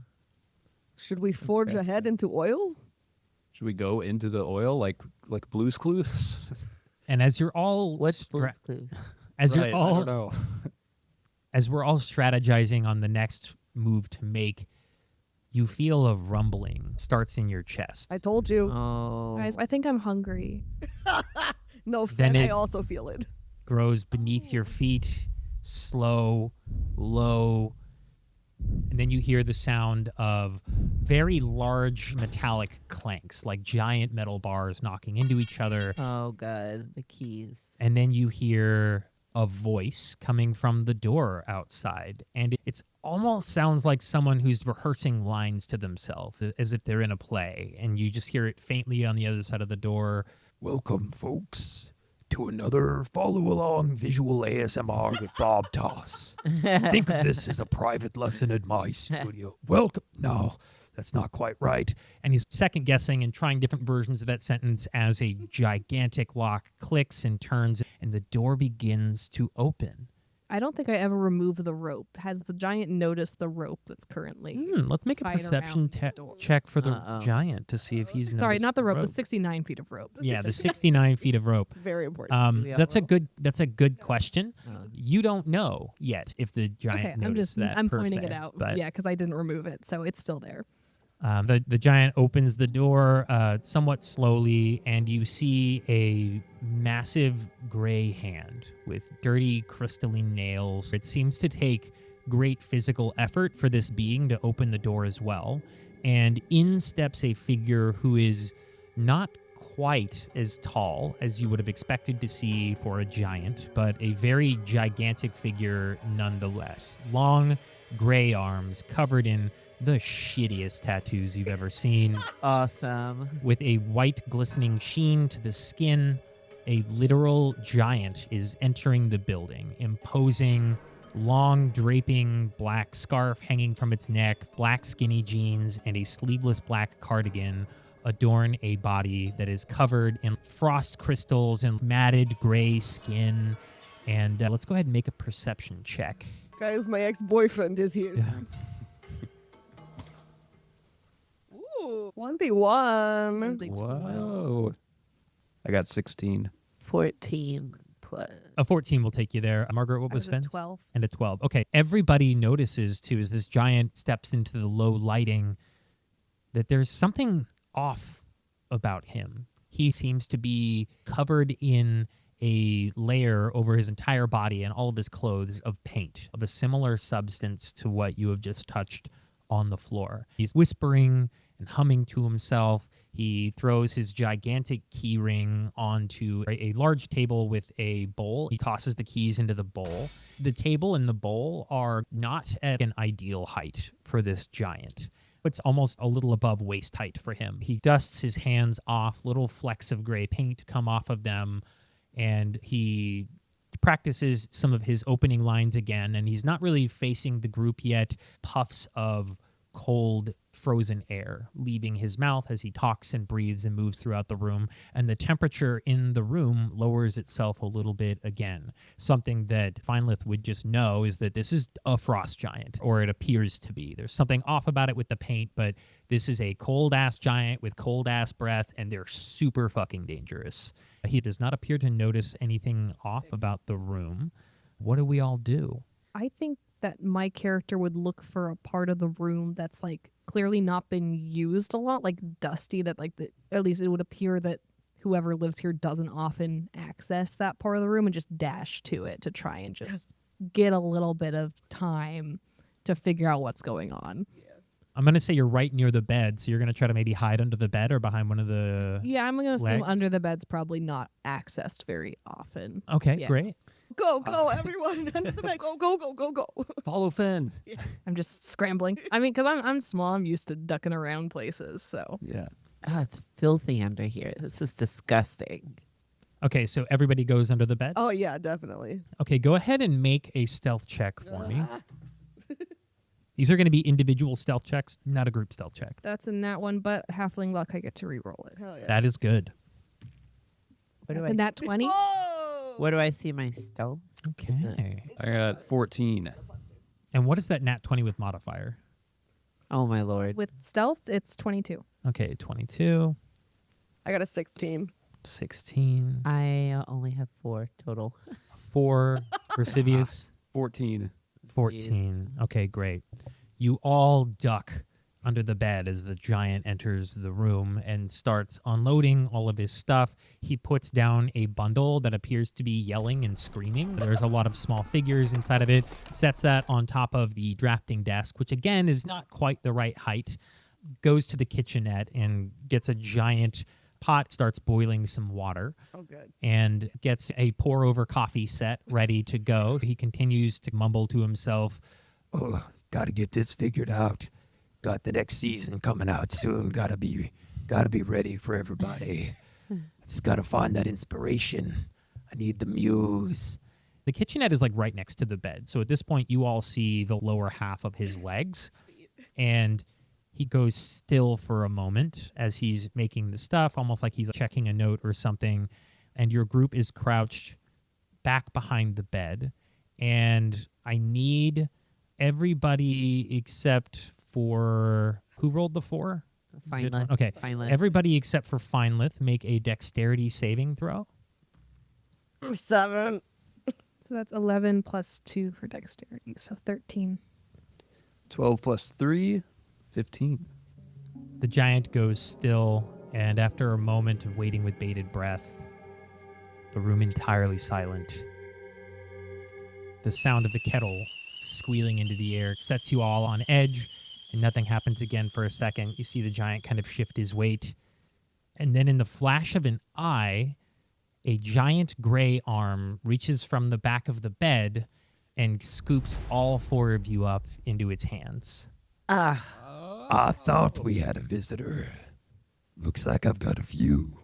Should we forge ahead into oil?
Should we go into the oil like Blue's Clues?
And as you're all
What's Blue's Clues?
as
Right,
you're
I
all
don't know.
as we're all strategizing on the next move to make, you feel a rumbling starts in your chest.
I told you.
Oh.
Guys, I think I'm hungry.
No,
Then
Fenn, I
it-
also feel it.
Grows beneath your feet, slow, low, and then you hear the sound of very large metallic clanks, like giant metal bars knocking into each other.
Oh, God. The keys.
And then you hear a voice coming from the door outside. And it's almost sounds like someone who's rehearsing lines to themselves, as if they're in a play. And you just hear it faintly on the other side of the door. Welcome, folks, to another follow-along visual ASMR with Bob Toss. Think of this as a private lesson in my studio. Welcome. No, that's not quite right. And he's second-guessing and trying different versions of that sentence as a gigantic lock clicks and turns, and the door begins to open.
I don't think I ever remove the rope. Has the giant noticed the rope that's currently...
Let's make a
tied
perception
around the door.
check for the
Uh-oh.
giant to see if he's
Sorry,
noticed
not the rope.
rope.
The 69 feet of rope.
Yeah, the 69 feet of rope.
Very important.
we have
That's a
rope?
good question.
Oh.
You don't know yet if the giant
Okay, I'm
noticed
just
that
I'm
per
pointing
se,
it out.
but
Yeah, because I didn't remove it, so it's still there.
the giant opens the door somewhat slowly, and you see a massive gray hand with dirty crystalline nails. It seems to take great physical effort for this being to open the door as well. And in steps a figure who is not quite as tall as you would have expected to see for a giant, but a very gigantic figure nonetheless. Long gray arms covered in the shittiest tattoos you've ever seen,
Awesome.
with a white glistening sheen to the skin. A literal giant is entering the building, imposing long draping black scarf hanging from its neck, black skinny jeans, and a sleeveless black cardigan adorn a body that is covered in frost crystals and matted gray skin. And let's go ahead and make a perception check.
Guys, my ex-boyfriend is here. Ooh, 1v1.
Whoa. I got 16.
14 plus.
A 14 will take you there. Margaret, what
I
was
was at
Fenn's?
12.
And a 12. Okay. Everybody notices, too, as this giant steps into the low lighting, that there's something off about him. He seems to be covered in a layer over his entire body and all of his clothes of paint of a similar substance to what you have just touched on the floor. He's whispering and humming to himself. He throws his gigantic key ring onto a large table with a bowl. He tosses the keys into the bowl. The table and the bowl are not at an ideal height for this giant. It's almost a little above waist height for him. He dusts his hands off, little flecks of gray paint come off of them, and he practices some of his opening lines again, and he's not really facing the group yet. Puffs of cold, frozen air leaving his mouth as he talks and breathes and moves throughout the room, and the temperature in the room lowers itself a little bit again. Something that Feinlith would just know is that this is a frost giant, or it appears to be. There's something off about it with the paint, but this is a cold-ass giant with cold-ass breath, and they're super fucking dangerous. He does not appear to notice anything off about the room. What do we all do?
I think that my character would look for a part of the room that's like clearly not been used a lot, like dusty, that like at least it would appear that whoever lives here doesn't often access that part of the room, and just dash to it to try and just get a little bit of time to figure out what's going on.
I'm going to say you're right near the bed, so you're going to try to maybe hide under the bed or behind one of the...
Yeah, I'm going to assume
legs?
under the bed's probably not accessed very often.
Okay,
Yeah.
great.
go, everyone. Under the bed. Go.
Follow Fenn.
I'm just scrambling. I mean, because I'm small, I'm used to ducking around places. So
Yeah.
Oh, it's filthy under here. This is disgusting.
Okay, so everybody goes under the bed.
Oh, yeah, definitely.
Okay, go ahead and make a stealth check for me. These are going to be individual stealth checks, not a group stealth check.
that's in that one, but halfling luck, I get to re-roll it.
Hell yeah.
That is good.
What
That's
do
in that 20.
Whoa!
Where do I see my stealth?
Okay.
I got 14.
And what is that nat 20 with modifier?
Oh my lord.
With stealth, it's 22.
Okay, 22,
I got a 16.
16,
I only have 4 total.
4, Versivius,
14.
14. Okay, great. You all duck under the bed as the giant enters the room and starts unloading all of his stuff. He puts down a bundle that appears to be yelling and screaming. There's a lot of small figures inside of it, sets that on top of the drafting desk, which again is not quite the right height, goes to the kitchenette and gets a giant pot, starts boiling some water,
Oh, good.
and gets a pour-over coffee set ready to go. He continues to mumble to himself,
Oh, gotta get this figured out. Got the next season coming out soon. Gotta be ready for everybody. Just gotta find that inspiration. I need the muse.
The kitchenette is like right next to the bed. So at this point, you all see the lower half of his legs. And he goes still for a moment as he's making the stuff, almost like he's checking a note or something. And your group is crouched back behind the bed. And I need everybody except for... Who rolled the 4?
Feinlith.
Okay.
Feinlith.
Everybody except for Feinlith make a dexterity saving throw.
7.
So that's 11 plus 2 for dexterity, so 13.
12 plus 3, 15.
The giant goes still, and after a moment of waiting with bated breath, the room entirely silent. The sound of the kettle squealing into the air sets you all on edge, and nothing happens again for a second. You see the giant kind of shift his weight, and then in the flash of an eye, a giant gray arm reaches from the back of the bed and scoops all 4 of you up into its hands.
I thought we had a visitor. Looks like I've got a few.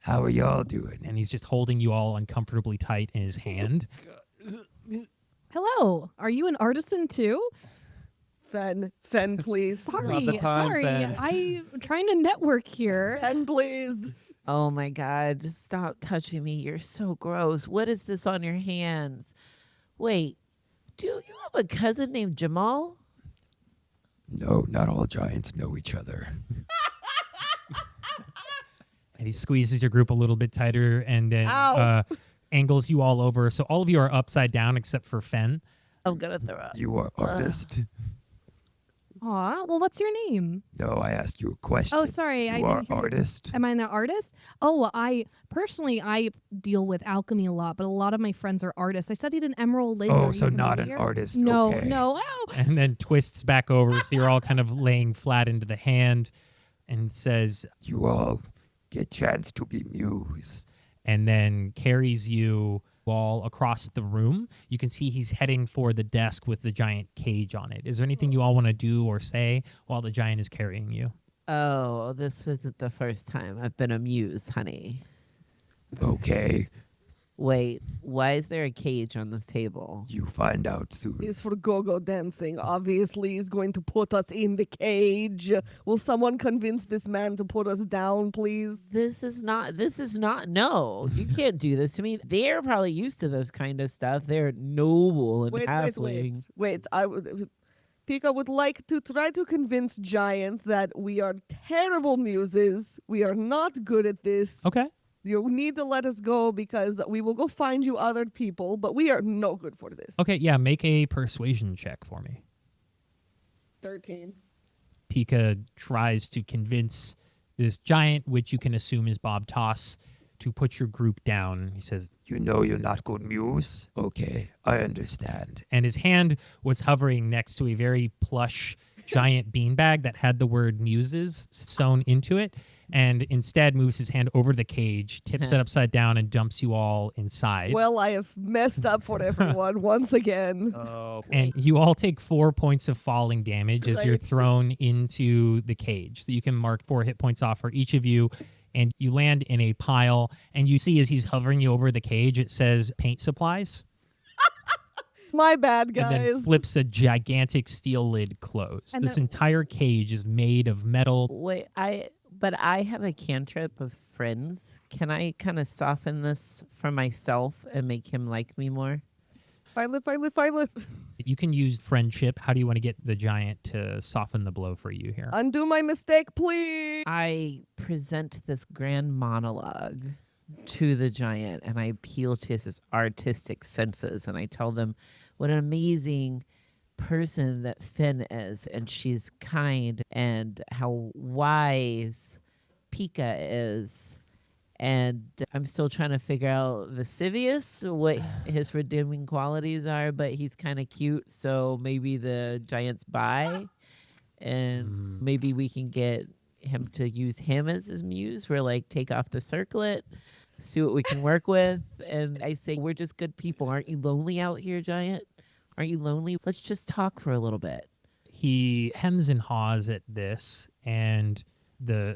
How are y'all doing?
And he's just holding you all uncomfortably tight in his hand.
Hello, are you an artisan too?
Fenn, please.
Sorry,
the time,
sorry.
Fenn.
I'm trying to network here.
Fenn, please.
Oh my god, just stop touching me. You're so gross. What is this on your hands? Wait, do you have a cousin named Jamal?
No, not all giants know each other.
And he squeezes your group a little bit tighter and then
Ow.
angles you all over. So all of you are upside down except for Fenn.
I'm gonna throw up.
You are artist?
Aw, well, what's your name?
No, I asked you a question.
Oh, sorry, I
You
didn't
are
hear the-
artist?
Am I an artist? Oh, I deal with alchemy a lot, but a lot of my friends are artists. I studied an emerald layer.
Oh, so
even
not an
here.
artist.
No,
Okay.
no. Oh,
And then twists back over. So you're all kind of laying flat into the hand and says,
You all get chance to be muse.
and then carries you all across the room. You can see he's heading for the desk with the giant cage on it. Is there anything you all want to do or say while the giant is carrying you?
Oh, this isn't the first time I've been amused, honey.
Okay,
Wait, why is there a cage on this table?
you find out soon.
Is for go-go dancing. Obviously, he's going to put us in the cage. Will someone convince this man to put us down, please?
This is not, no, you can't do this to me. They're probably used to this kind of stuff. They're noble and halfling.
Wait. Pika would like to try to convince Giant that we are terrible muses. We are not good at this.
Okay.
You need to let us go because we will go find you other people, but we are no good for this.
Okay, yeah, make a persuasion check for me.
13.
Pika tries to convince this giant, which you can assume is Bob Toss, to put your group down. He says,
You know you're not good muse? Okay, I understand.
and his hand was hovering next to a very plush giant beanbag that had the word muses sewn into it. and instead moves his hand over the cage, tips it upside down, and dumps you all inside.
Well, I have messed up for everyone once again.
Oh,
And you all take 4 points of falling damage as you're
Great.
thrown into the cage. So you can mark 4 hit points off for each of you. And you land in a pile. And you see as he's hovering you over the cage, it says paint supplies.
My bad,
And
guys.
then flips a gigantic steel lid closed.
And
This
then-
entire cage is made of metal.
Wait, but I have a cantrip of friends. Can I kind of soften this for myself and make him like me more?
Feinlith.
You can use friendship. How do you want to get the giant to soften the blow for you here?
Undo my mistake, please.
I present this grand monologue to the giant and I appeal to his artistic senses and I tell them what an amazing person that Fenn is and she's kind and how wise Pika is. And I'm still trying to figure out Versivius, what his redeeming qualities are, but he's kind of cute, so maybe the giant's buy, and maybe we can get him to use him as his muse. We're like, take off the circlet, see what we can work with. And I say, we're just good people. Aren't you lonely out here, giant? Aren't you lonely? Let's just talk for a little bit.
He hems and haws at this, and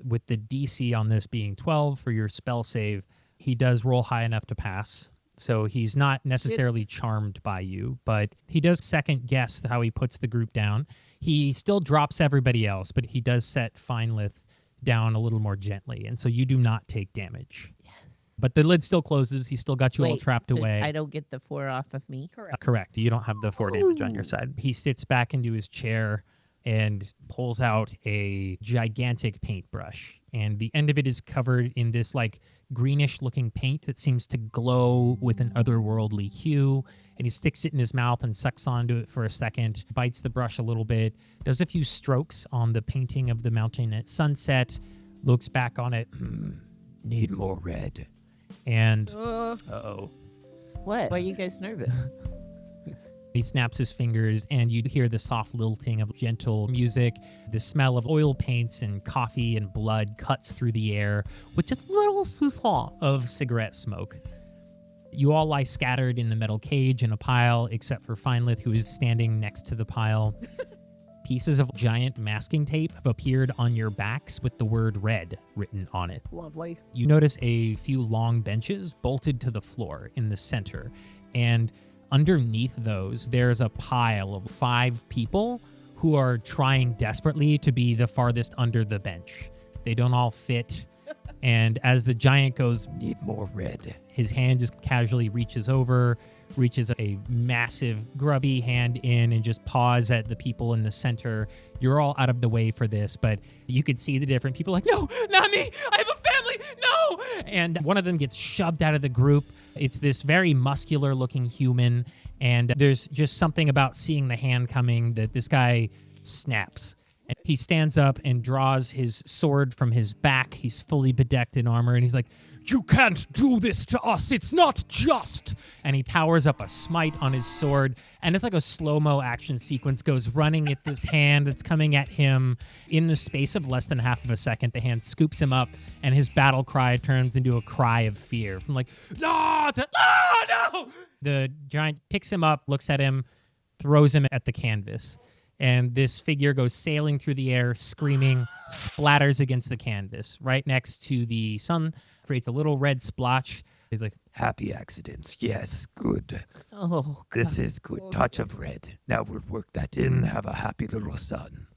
with the DC on this being 12 for your spell save, he does roll high enough to pass. So he's not necessarily charmed by you, but he does second guess how he puts the group down. He still drops everybody else, but he does set Feinlith down a little more gently, and so you do not take damage.
Yes.
But the lid still closes. He's still got you all
Wait,
trapped
so
away.
I don't get the 4 off of me?
Correct. You don't have the 4 damage on your side. He sits back into his chair and pulls out a gigantic paintbrush. And the end of it is covered in this like greenish looking paint that seems to glow with an otherworldly hue. And he sticks it in his mouth and sucks onto it for a second, bites the brush a little bit, does a few strokes on the painting of the mountain at sunset, looks back on it,
Need more red.
and
uh-oh.
What? Why are you guys nervous?
he snaps his fingers, and you hear the soft lilting of gentle music. The smell of oil paints and coffee and blood cuts through the air with just a little soupçon of cigarette smoke. You all lie scattered in the metal cage in a pile, except for Feinlith, who is standing next to the pile. Pieces of giant masking tape have appeared on your backs with the word red written on it.
Lovely.
You notice a few long benches bolted to the floor in the center, and underneath those, there's a pile of 5 people who are trying desperately to be the farthest under the bench. They don't all fit, and as the giant goes,
Need more red.
his hand just casually reaches over, reaches a massive grubby hand in and just paws at the people in the center. You're all out of the way for this, but you could see the different people like, no, not me. I have a family. No. And one of them gets shoved out of the group. It's this very muscular looking human. And there's just something about seeing the hand coming that this guy snaps. And he stands up and draws his sword from his back. He's fully bedecked in armor. And he's like, you can't do this to us. It's not just. And he powers up a smite on his sword. And it's like a slow-mo action sequence goes running at this hand that's coming at him. In the space of less than half of a second, the hand scoops him up, and his battle cry turns into a cry of fear. From like, no, to, no. The giant picks him up, looks at him, throws him at the canvas. And this figure goes sailing through the air, screaming, splatters against the canvas right next to the sun, creates a little red splotch. He's like,
Happy accidents. Yes, good.
Oh, God.
This is good. Touch of red. Now we'll work that in. Have a happy little son.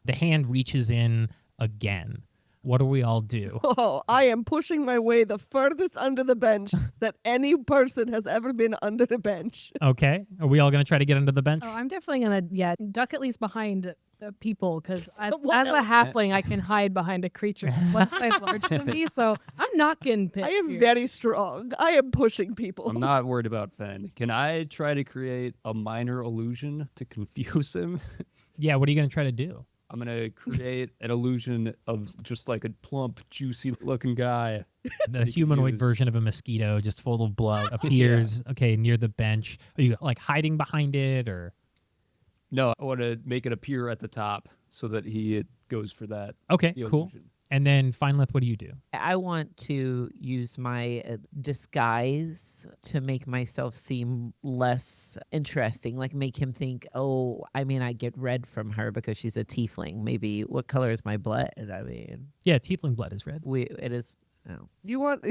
the hand reaches in again. What do we all do?
Oh, I am pushing my way the furthest under the bench that any person has ever been under the bench.
Okay. Are we all going to try to get under the bench?
Oh, I'm definitely gonna duck at least behind the people because as
Someone
a
else.
halfling I can hide behind a creature one size larger than me, so I'm not getting picked.
I am
here.
very strong. I am pushing people.
I'm not worried about Fenn. Can I try to create a minor illusion to confuse him?
Yeah, what are you going to try to do?
I'm going to create an illusion of just like a plump, juicy-looking guy.
The humanoid
use.
version of a mosquito, just full of blood, appears, okay, near the bench. Are you, like, hiding behind it, or?
No, I want to make it appear at the top so that he goes for that.
Okay,
the
cool.
illusion.
And then Feinlith, what do you do?
I want to use my disguise to make myself seem less interesting, like make him think, oh, I mean, I get red from her because she's a tiefling. Maybe what color is my blood? I mean,
Yeah, tiefling blood is red.
it is. Oh.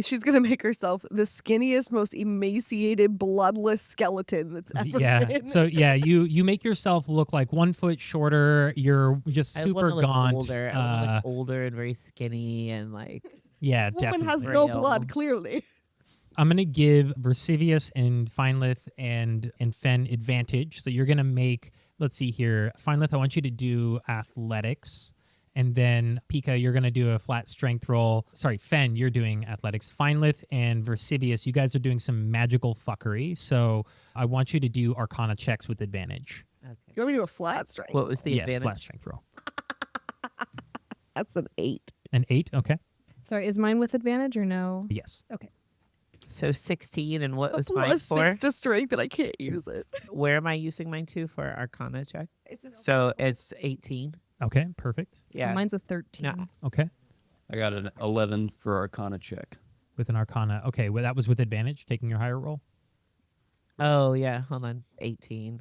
She's gonna make herself the skinniest, most emaciated, bloodless skeleton that's ever
Yeah.
been.
So yeah, you make yourself look like 1 foot shorter. You're just
I
super
wanna look
gaunt.
older. I want to look older and very skinny and like.
Yeah,
This woman
definitely.
has no
Frail.
blood, clearly.
I'm gonna give Versivius and Feinlith and Fenn advantage. So you're gonna make. Let's see here, Feinlith. I want you to do athletics. And then, Pika, you're going to do a flat strength roll. Sorry, Fenn, you're doing athletics. Feinlith and Versivius, you guys are doing some magical fuckery. So I want you to do Arcana checks with advantage.
Okay.
You want me to do a flat strength?
What was the
Yes,
advantage?
flat strength roll.
That's an 8.
An 8, okay.
Sorry, is mine with advantage or no?
Yes.
So 16, and what
A
was mine
plus
for?
6 to strength, and I can't use it.
Where am I using mine to for Arcana check?
It's
So it's 18.
Okay, perfect.
Yeah.
Mine's a 13.
No.
Okay.
I got an 11 for Arcana check.
With an Arcana. Okay, well, that was with advantage, taking your higher roll.
Oh yeah. Hold on. 18.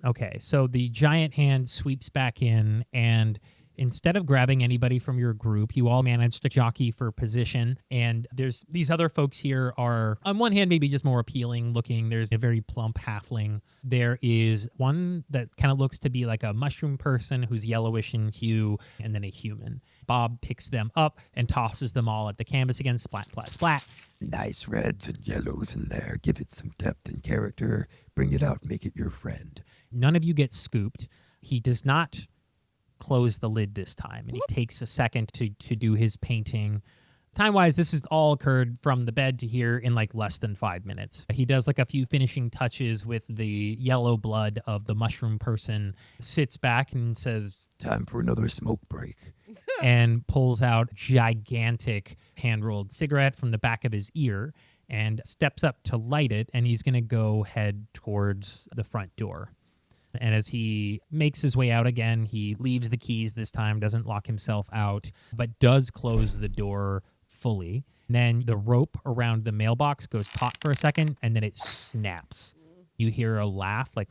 Okay, so the giant hand sweeps back in, and instead of grabbing anybody from your group, you all manage to jockey for position. And there's these other folks here are, on one hand, maybe just more appealing looking. There's a very plump halfling. There is one that kind of looks to be like a mushroom person who's yellowish in hue, and then a human. Bob picks them up and tosses them all at the canvas again. Splat, splat, splat.
Nice reds and yellows in there. Give it some depth and character. Bring it out. Make it your friend.
None of you get scooped. He does not close the lid this time, and he takes a second to do his painting. Time-wise, this has all occurred from the bed to here in like less than 5 minutes. He does like a few finishing touches with the yellow blood of the mushroom person, sits back and says,
Time for another smoke break.
and pulls out gigantic hand-rolled cigarette from the back of his ear and steps up to light it, and he's going to go head towards the front door. And as he makes his way out again, he leaves the keys this time, doesn't lock himself out, but does close the door fully. Then the rope around the mailbox goes taut for a second, and then it snaps. You hear a laugh, like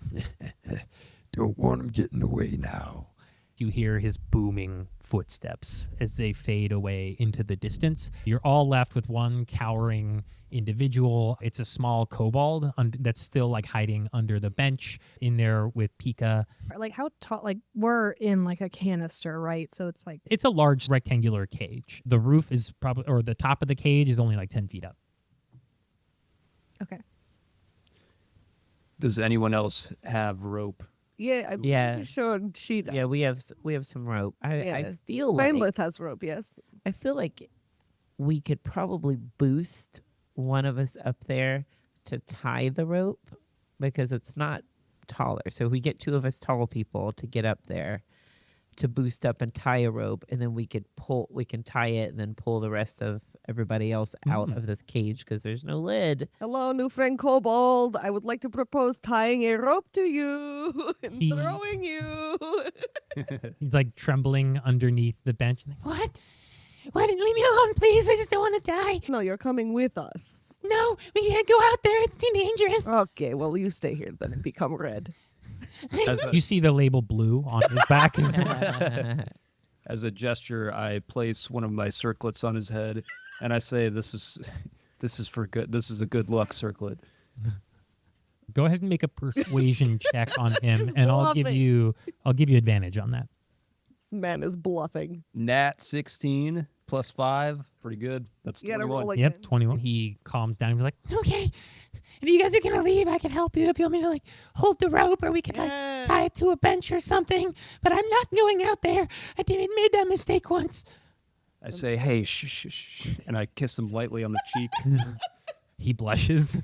Don't want him getting away now.
you hear his booming footsteps as they fade away into the distance. You're all left with one cowering individual. It's a small kobold that's still like hiding under the bench in there with Pika.
Like how tall? Like we're in like a canister, right? So it's like
It's a large rectangular cage. The roof is probably, or the top of the cage is only like 10 feet up.
okay.
Does anyone else have rope?
Yeah, I'm
Yeah.
pretty sure she does.
Yeah, we have some rope. I
Yeah.
feel like
Feinlith has rope, yes.
I feel like we could probably boost one of us up there to tie the rope because it's not taller. So if we get two of us tall people to get up there to boost up and tie a rope, and then we can tie it and then pull the rest of everybody else out of this cage because there's no lid.
Hello, new friend Kobold. I would like to propose tying a rope to you and
He-
throwing you.
He's like trembling underneath the bench. Like, what? Why didn't leave me alone, please? I just don't want to die.
No, you're coming with us.
No, we can't go out there. It's too dangerous.
Okay, well, you stay here then and become red.
As a,
You see the label blue on his back.
as a gesture, I place one of my circlets on his head, and I say, "This is for good. This is a good luck circlet."
Go ahead and make a persuasion check on him,
He's
and I'll give
bluffing.
you advantage on that.
This man is bluffing.
Nat 16 plus 5, pretty good. That's
You gotta
21.
roll
Yep,
again.
21. He calms down. He's like, okay, if you guys are gonna leave, I can help you. If you want me to like hold the rope, or we could like
Yes.
tie it to a bench or something. But I'm not going out there. I made that mistake once.
I say, "Hey, shh, shh, shh," and I kiss him lightly on the cheek.
He blushes.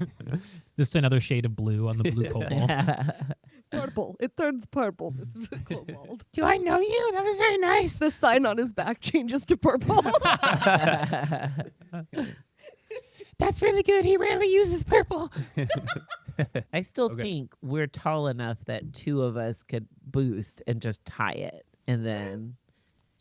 Just another shade of blue on the blue kobold.
Purple. It turns purple. This is a kobold.
Do I know you? That was very nice.
The sign on his back changes to purple.
That's really good. He rarely uses purple.
I still
Okay.
think we're tall enough that two of us could boost and just tie it, and then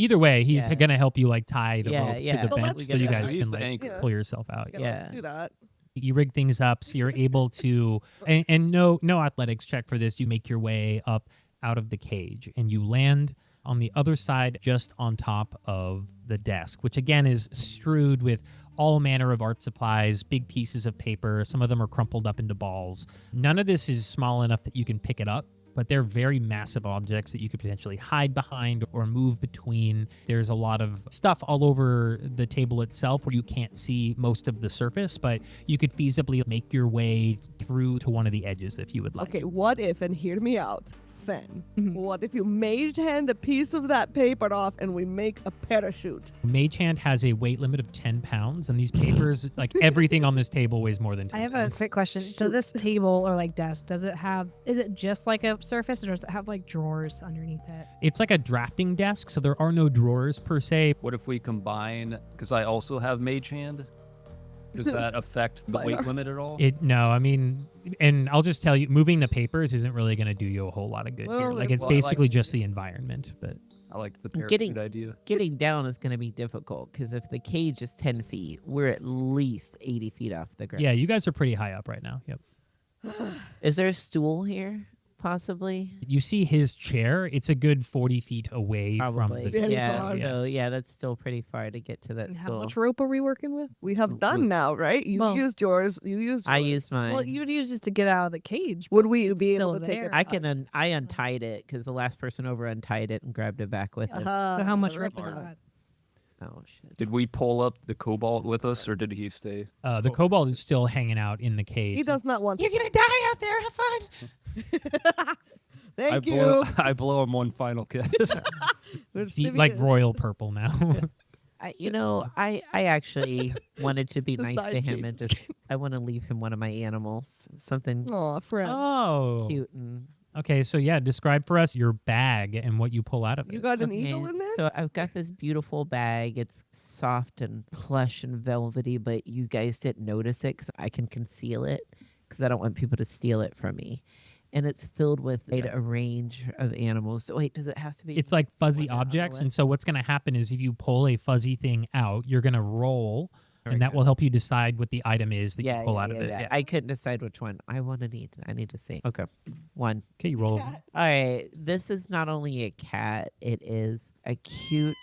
Either way, he's
Yeah.
gonna help you like tie the
Yeah,
rope
yeah.
to the
So
bench
let's
so you
do
guys
that.
Use
can
the
like
anchor.
pull yourself out.
Yeah.
Let's do that.
You rig things up so you're able to, and no athletics check for this. You make your way up out of the cage and you land on the other side, just on top of the desk, which again is strewed with all manner of art supplies, big pieces of paper. Some of them are crumpled up into balls. None of this is small enough that you can pick it up, but they're very massive objects that you could potentially hide behind or move between. There's a lot of stuff all over the table itself where you can't see most of the surface, but you could feasibly make your way through to one of the edges if you would like.
Okay, what if, and hear me out, Fenn,
Mhm.
what if you mage hand a piece of that paper off and we make a parachute?
Mage Hand has a weight limit of 10 pounds, and these papers, like everything on this table weighs more than 10
I have a
pounds.
quick question. So this table or like desk, is it just like a surface or does it have like drawers underneath it?
It's like a drafting desk, so there are no drawers per se.
What if we combine? Because I also have Mage Hand. Does that affect the weight limit at all?
No, I mean, and I'll just tell you, moving the papers isn't really going to do you a whole lot of good here.
Well,
Like, it's
well, I like-
basically just the environment, but
I like the parachute
Getting-
idea.
Getting down is going to be difficult because if the cage is 10 feet, we're at least 80 feet off the ground.
yeah, you guys are pretty high up right now. Yep.
Is there a stool here? Possibly.
You see his chair. It's a good 40 feet away
Probably.
from the
Very
yeah.
far.
So yeah, that's still pretty far to get to that
And how
stool.
much rope are we working with?
We have done now, right? You
Well-
used yours. You used
I
yours.
used mine.
Well, you would use just to get out of the cage.
Would we be
Still
able to take
there.
it?
I can. I untied it because the last person over untied it and grabbed it back with him.
So how much
rip
rope is
smart.
that?
Oh shit.
Did we pull up the cobalt with us, or did he stay?
The kobold is still hanging out in the cage.
He does not want.
You're going to die out there. Have fun.
Thank you.
I blow him one final kiss.
See, like royal purple now.
I actually wanted to be
The
nice to
side
him and
changes.
just I want to leave him one of my animals, something
Aw, friend.
Oh.
cute and.
Okay, so yeah, describe for us your bag and what you pull out of it.
You got an
Okay,
eagle in there?
So I've got this beautiful bag. It's soft and plush and velvety, but you guys didn't notice it because I can conceal it because I don't want people to steal it from me. And it's filled with a range of animals. So wait, does it have to be?
It's like fuzzy
one on the
objects, and
list?
so what's going to happen is if you pull a fuzzy thing out, you're going to roll,
Very
and that
good.
will help you decide what the item is that you pull out of it.
yeah.
Yeah.
I couldn't decide which one I need to see. Okay, one.
Okay, you roll.
All right, this is not only a cat; it is a cute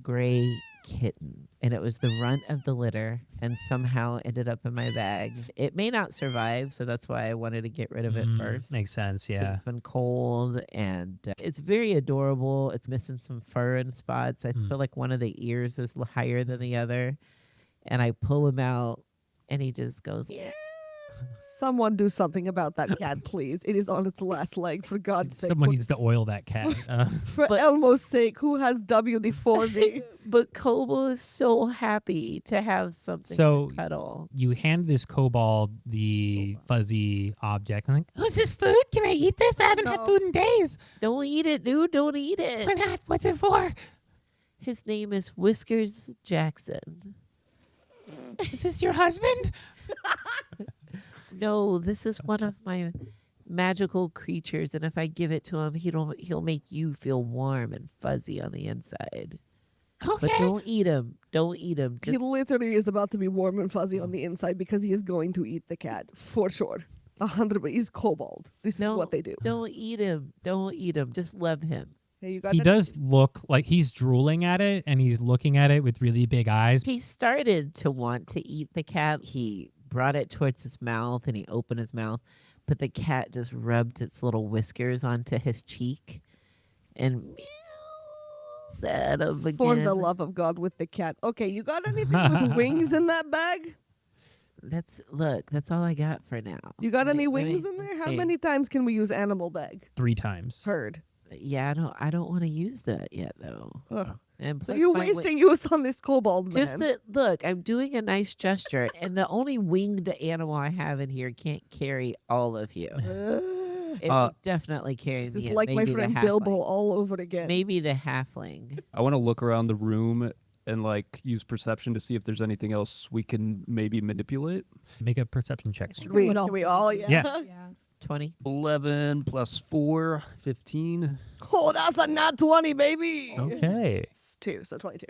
gray kitten, and it was the runt of the litter, and somehow ended up in my bag. It may not survive, so that's why I wanted to get rid of it first.
Makes sense,
'cause
yeah.
It's been cold and it's very adorable. It's missing some fur in spots. I feel like one of the ears is higher than the other. And I pull him out and he just goes, yeah.
Someone do something about that cat, please. It is on its last leg, for God's sake.
Someone needs to oil that cat.
For
But-
Elmo's sake, who has WD-40?
But Kobo is so happy to have something
So-
to cuddle.
You hand this kobold the fuzzy object. I'm like, who's this food? Can I eat this? I haven't had
No.
food in days.
Don't eat it, dude. Don't eat
Why
it.
not? What's it for?
His name is Whiskers Jackson.
Is this your husband?
No, this is one of my magical creatures, and if I give it to him, he'll make you feel warm and fuzzy on the inside.
Okay.
But don't eat him. Don't eat him.
He
Just
literally is about to be warm and fuzzy on the inside because he is going to eat the cat, for sure. 100%. He's kobold. This is what they do.
Don't eat him. Don't eat him. Just love him.
Hey, you got
He
that?
does look like he's drooling at it, and he's looking at it with really big eyes.
He started to want to eat the cat. He brought it towards his mouth and he opened his mouth, but the cat just rubbed its little whiskers onto his cheek and meowed at him again.
For the love of God with the cat. Okay, you got anything with wings in that bag?
That's all I got for now.
You got
Let
any
me- let
wings
me-
in there?
let's
How
see.
many times can we use animal bag?
3 times.
Heard.
Yeah, I don't want to use that yet though.
Ugh.
And
So
plus
you're
my
wasting use on this kobold man.
Just that, look, I'm doing a nice gesture, and the only winged animal I have in here can't carry all of you.
Ugh.
It would definitely carry
This
me.
is
and
like my
maybe the
friend Bilbo
halfling.
all over again.
Maybe the halfling.
I want to look around the room and like use perception to see if there's anything else we can maybe manipulate.
Make a perception check.
Should we,
would
can
also
we all?
do
Yeah.
Yeah.
Yeah.
20.
11 plus 4, 15.
Oh, that's a nat 20, baby.
Okay.
It's 2, so 22.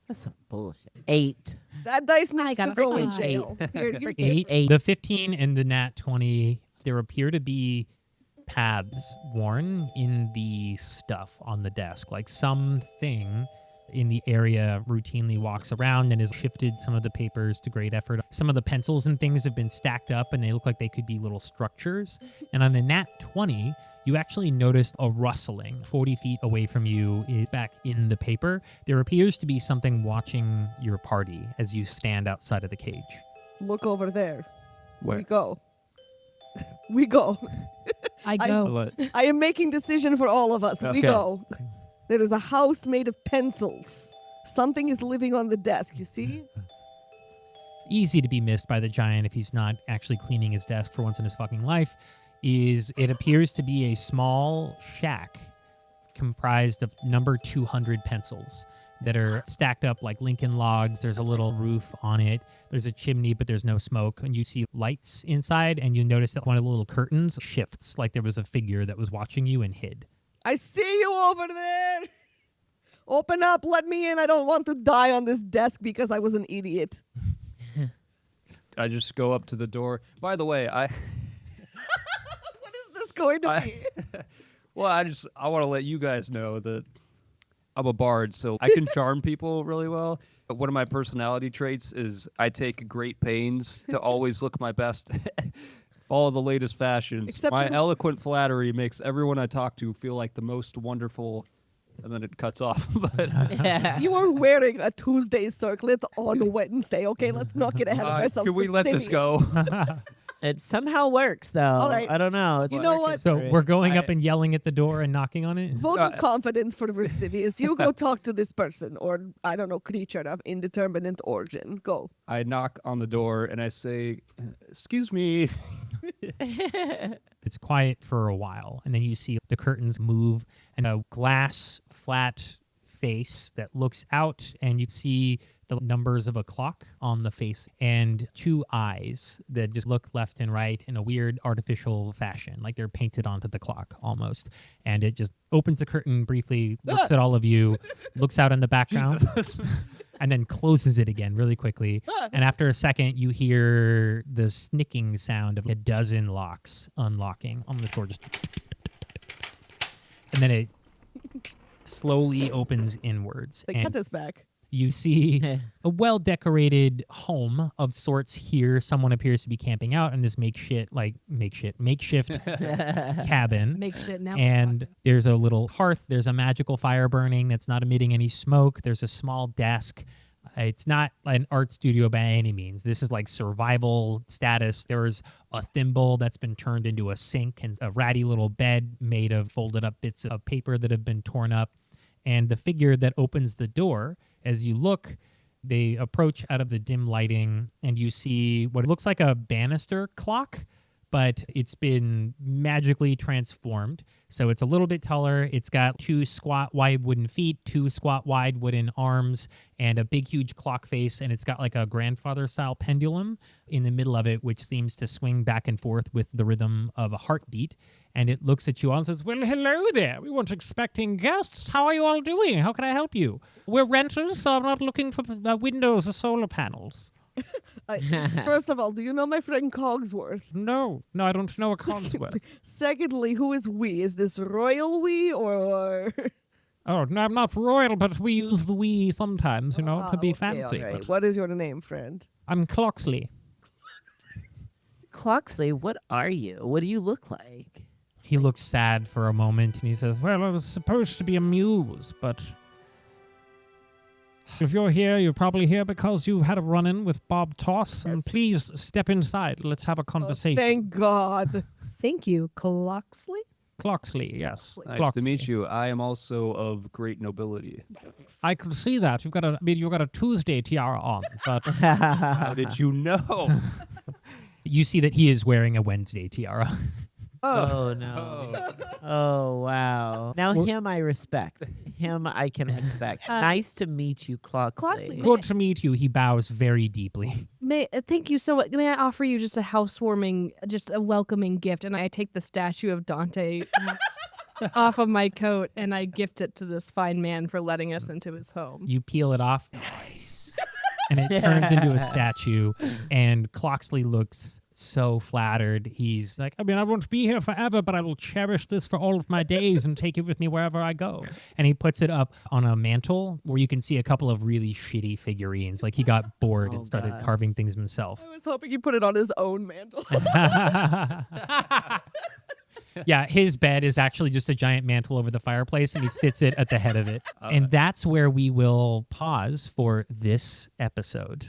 That's some bullshit. 8.
That dice needs
got
to
a
go in
5.
jail. Here's
8. The 15 and the nat 20, there appear to be paths worn in the stuff on the desk. Like something in the area routinely walks around and has shifted some of the papers to great effort. Some of the pencils and things have been stacked up and they look like they could be little structures. And on the nat 20, you actually noticed a rustling 40 feet away from you back in the paper. There appears to be something watching your party as you stand outside of the cage.
Look over there.
Where?
We go. We go.
I go.
What?
I am making decision for all of us. We
Okay.
go. There is a house made of pencils. Something is living on the desk, you see?
Easy to be missed by the giant if he's not actually cleaning his desk for once in his fucking life. It appears to be a small shack comprised of number 200 pencils that are stacked up like Lincoln logs. There's a little roof on it. There's a chimney, but there's no smoke. And you see lights inside, and you notice that one of the little curtains shifts like there was a figure that was watching you and hid.
I see you over there. Open up, let me in. I don't want to die on this desk because I was an idiot.
I just go up to the door. By the way,
What is this going to be?
I want to let you guys know that I'm a bard, so I can charm people really well. But one of my personality traits is I take great pains to always look my best. Follow the latest fashions.
Except
My
for-
eloquent flattery makes everyone I talk to feel like the most wonderful, and then it cuts off. But
You are wearing a Tuesday circlet on Wednesday. Okay, let's not get ahead of ourselves.
can we let this
Versivius.
go?
It somehow works, though.
All right.
I don't know. It's
You know
working
what?
So
great.
we're going up and yelling at the door and knocking on it?
Vote of confidence for Versivius. You go talk to this person, or I don't know, creature of indeterminate origin. Go.
I knock on the door and I say, "Excuse me."
It's quiet for a while, and then you see the curtains move and a glass flat face that looks out, and you see the numbers of a clock on the face and 2 eyes that just look left and right in a weird artificial fashion, like they're painted onto the clock almost. And it just opens the curtain briefly, looks at all of you, looks out in the background, and then closes it again really quickly. And after a second, you hear the snicking sound of a dozen locks unlocking on the door. Just and then it slowly opens inwards.
They
And
cut us back.
you see a well-decorated home of sorts here. Someone appears to be camping out in this makeshift cabin.
Make shit now.
And there's a little hearth. There's a magical fire burning that's not emitting any smoke. There's a small desk. It's not an art studio by any means. This is like survival status. There's a thimble that's been turned into a sink and a ratty little bed made of folded up bits of paper that have been torn up. And the figure that opens the door, as you look, they approach out of the dim lighting, and you see what looks like a banister clock, but it's been magically transformed. So it's a little bit taller. It's got 2 squat wide wooden feet, 2 squat wide wooden arms, and a big huge clock face. And it's got like a grandfather style pendulum in the middle of it, which seems to swing back and forth with the rhythm of a heartbeat. And it looks at you all and says, "Well, hello there. We weren't expecting guests. How are you all doing? How can I help you? We're renters, so I'm not looking for windows or solar panels."
First of all, do you know my friend Cogsworth?
No, I don't know a Cogsworth.
Secondly, who is we? Is this royal we or?
Oh, no, I'm not royal, but we use the we sometimes, to be
Okay,
fancy.
all right.
But
What is your name, friend?
I'm Cloxley.
Cloxley, what are you? What do you look like?
He looks sad for a moment, and he says, "Well, I was supposed to be a muse, but if you're here, you're probably here because you had a run-in with Bob Toss, and
Yes.
please step inside. Let's have a conversation."
Thank God.
Thank you, Cloxley.
Cloxley, yes.
Nice to meet you. I am also of great nobility.
I can see that. You've got a Tuesday tiara on, but
How did you know?
you see that he is wearing a Wednesday tiara.
Oh, no. Oh, wow. Now him I respect. Him I can respect. Nice to meet you, Cloxley.
Cloxley.
Good to meet you. He bows very deeply.
Thank you so much. May I offer you just a housewarming, just a welcoming gift? And I take the statue of Dante off of my coat and I gift it to this fine man for letting us into his home.
You peel it off. Nice. And it turns into a statue, and Cloxley looks so flattered. He's like, I mean, I won't be here forever, but I will cherish this for all of my days and take it with me wherever I go. And he puts it up on a mantle where you can see a couple of really shitty figurines. Like, he got bored and started carving things himself.
I was hoping he put it on his own mantle.
Yeah, his bed is actually just a giant mantle over the fireplace, and he sits it at the head of it. And that's where we will pause for this episode.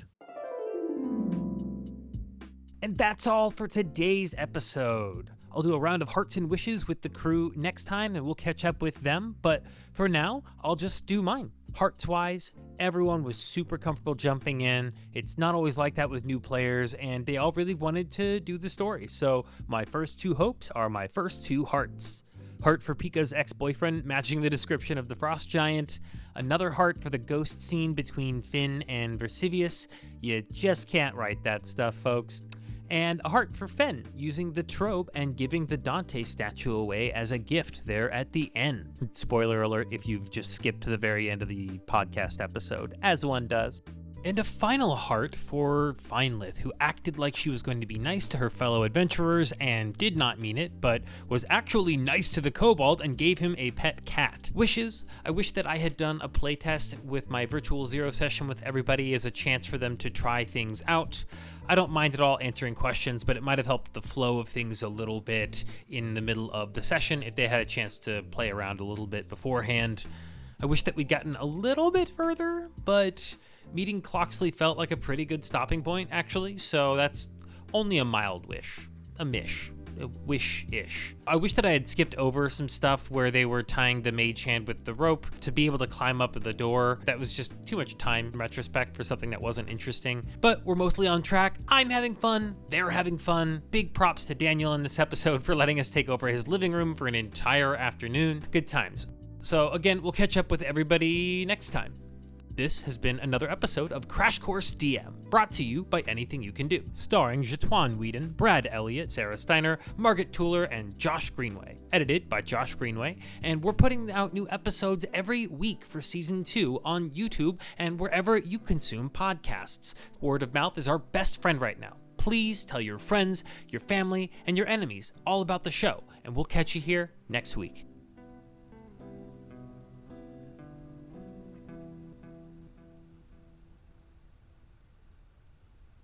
And that's all for today's episode. I'll do a round of hearts and wishes with the crew next time, and we'll catch up with them. But for now, I'll just do mine. Hearts-wise, everyone was super comfortable jumping in. It's not always like that with new players, and they all really wanted to do the story. So my first 2 hopes are my first 2 hearts. Heart for Pika's ex-boyfriend, matching the description of the frost giant. Another heart for the ghost scene between Finn and Versivius. You just can't write that stuff, folks. And a heart for Fenn, using the trope and giving the Dante statue away as a gift there at the end. Spoiler alert if you've just skipped to the very end of the podcast episode, as one does. And a final heart for Feinlith, who acted like she was going to be nice to her fellow adventurers and did not mean it, but was actually nice to the kobold and gave him a pet cat. Wishes, I wish that I had done a playtest with my virtual zero session with everybody as a chance for them to try things out. I don't mind at all answering questions, but it might have helped the flow of things a little bit in the middle of the session if they had a chance to play around a little bit beforehand. I wish that we'd gotten a little bit further, but meeting Cloxley felt like a pretty good stopping point, actually, so that's only a mild wish. A mish. A wish-ish. I wish that I had skipped over some stuff where they were tying the mage hand with the rope to be able to climb up the door. That was just too much time in retrospect for something that wasn't interesting. But we're mostly on track. I'm having fun. They're having fun. Big props to Daniel in this episode for letting us take over his living room for an entire afternoon. Good times. So again, we'll catch up with everybody next time. This has been another episode of Crash Course DM, brought to you by Anything You Can Do, starring Jetuan Whedon, Brad Elliott, Sarah Steiner, Margaret Tueller, and Josh Greenway. Edited by Josh Greenway, and we're putting out new episodes every week for Season 2 on YouTube and wherever you consume podcasts. Word of mouth is our best friend right now. Please tell your friends, your family, and your enemies all about the show, and we'll catch you here next week.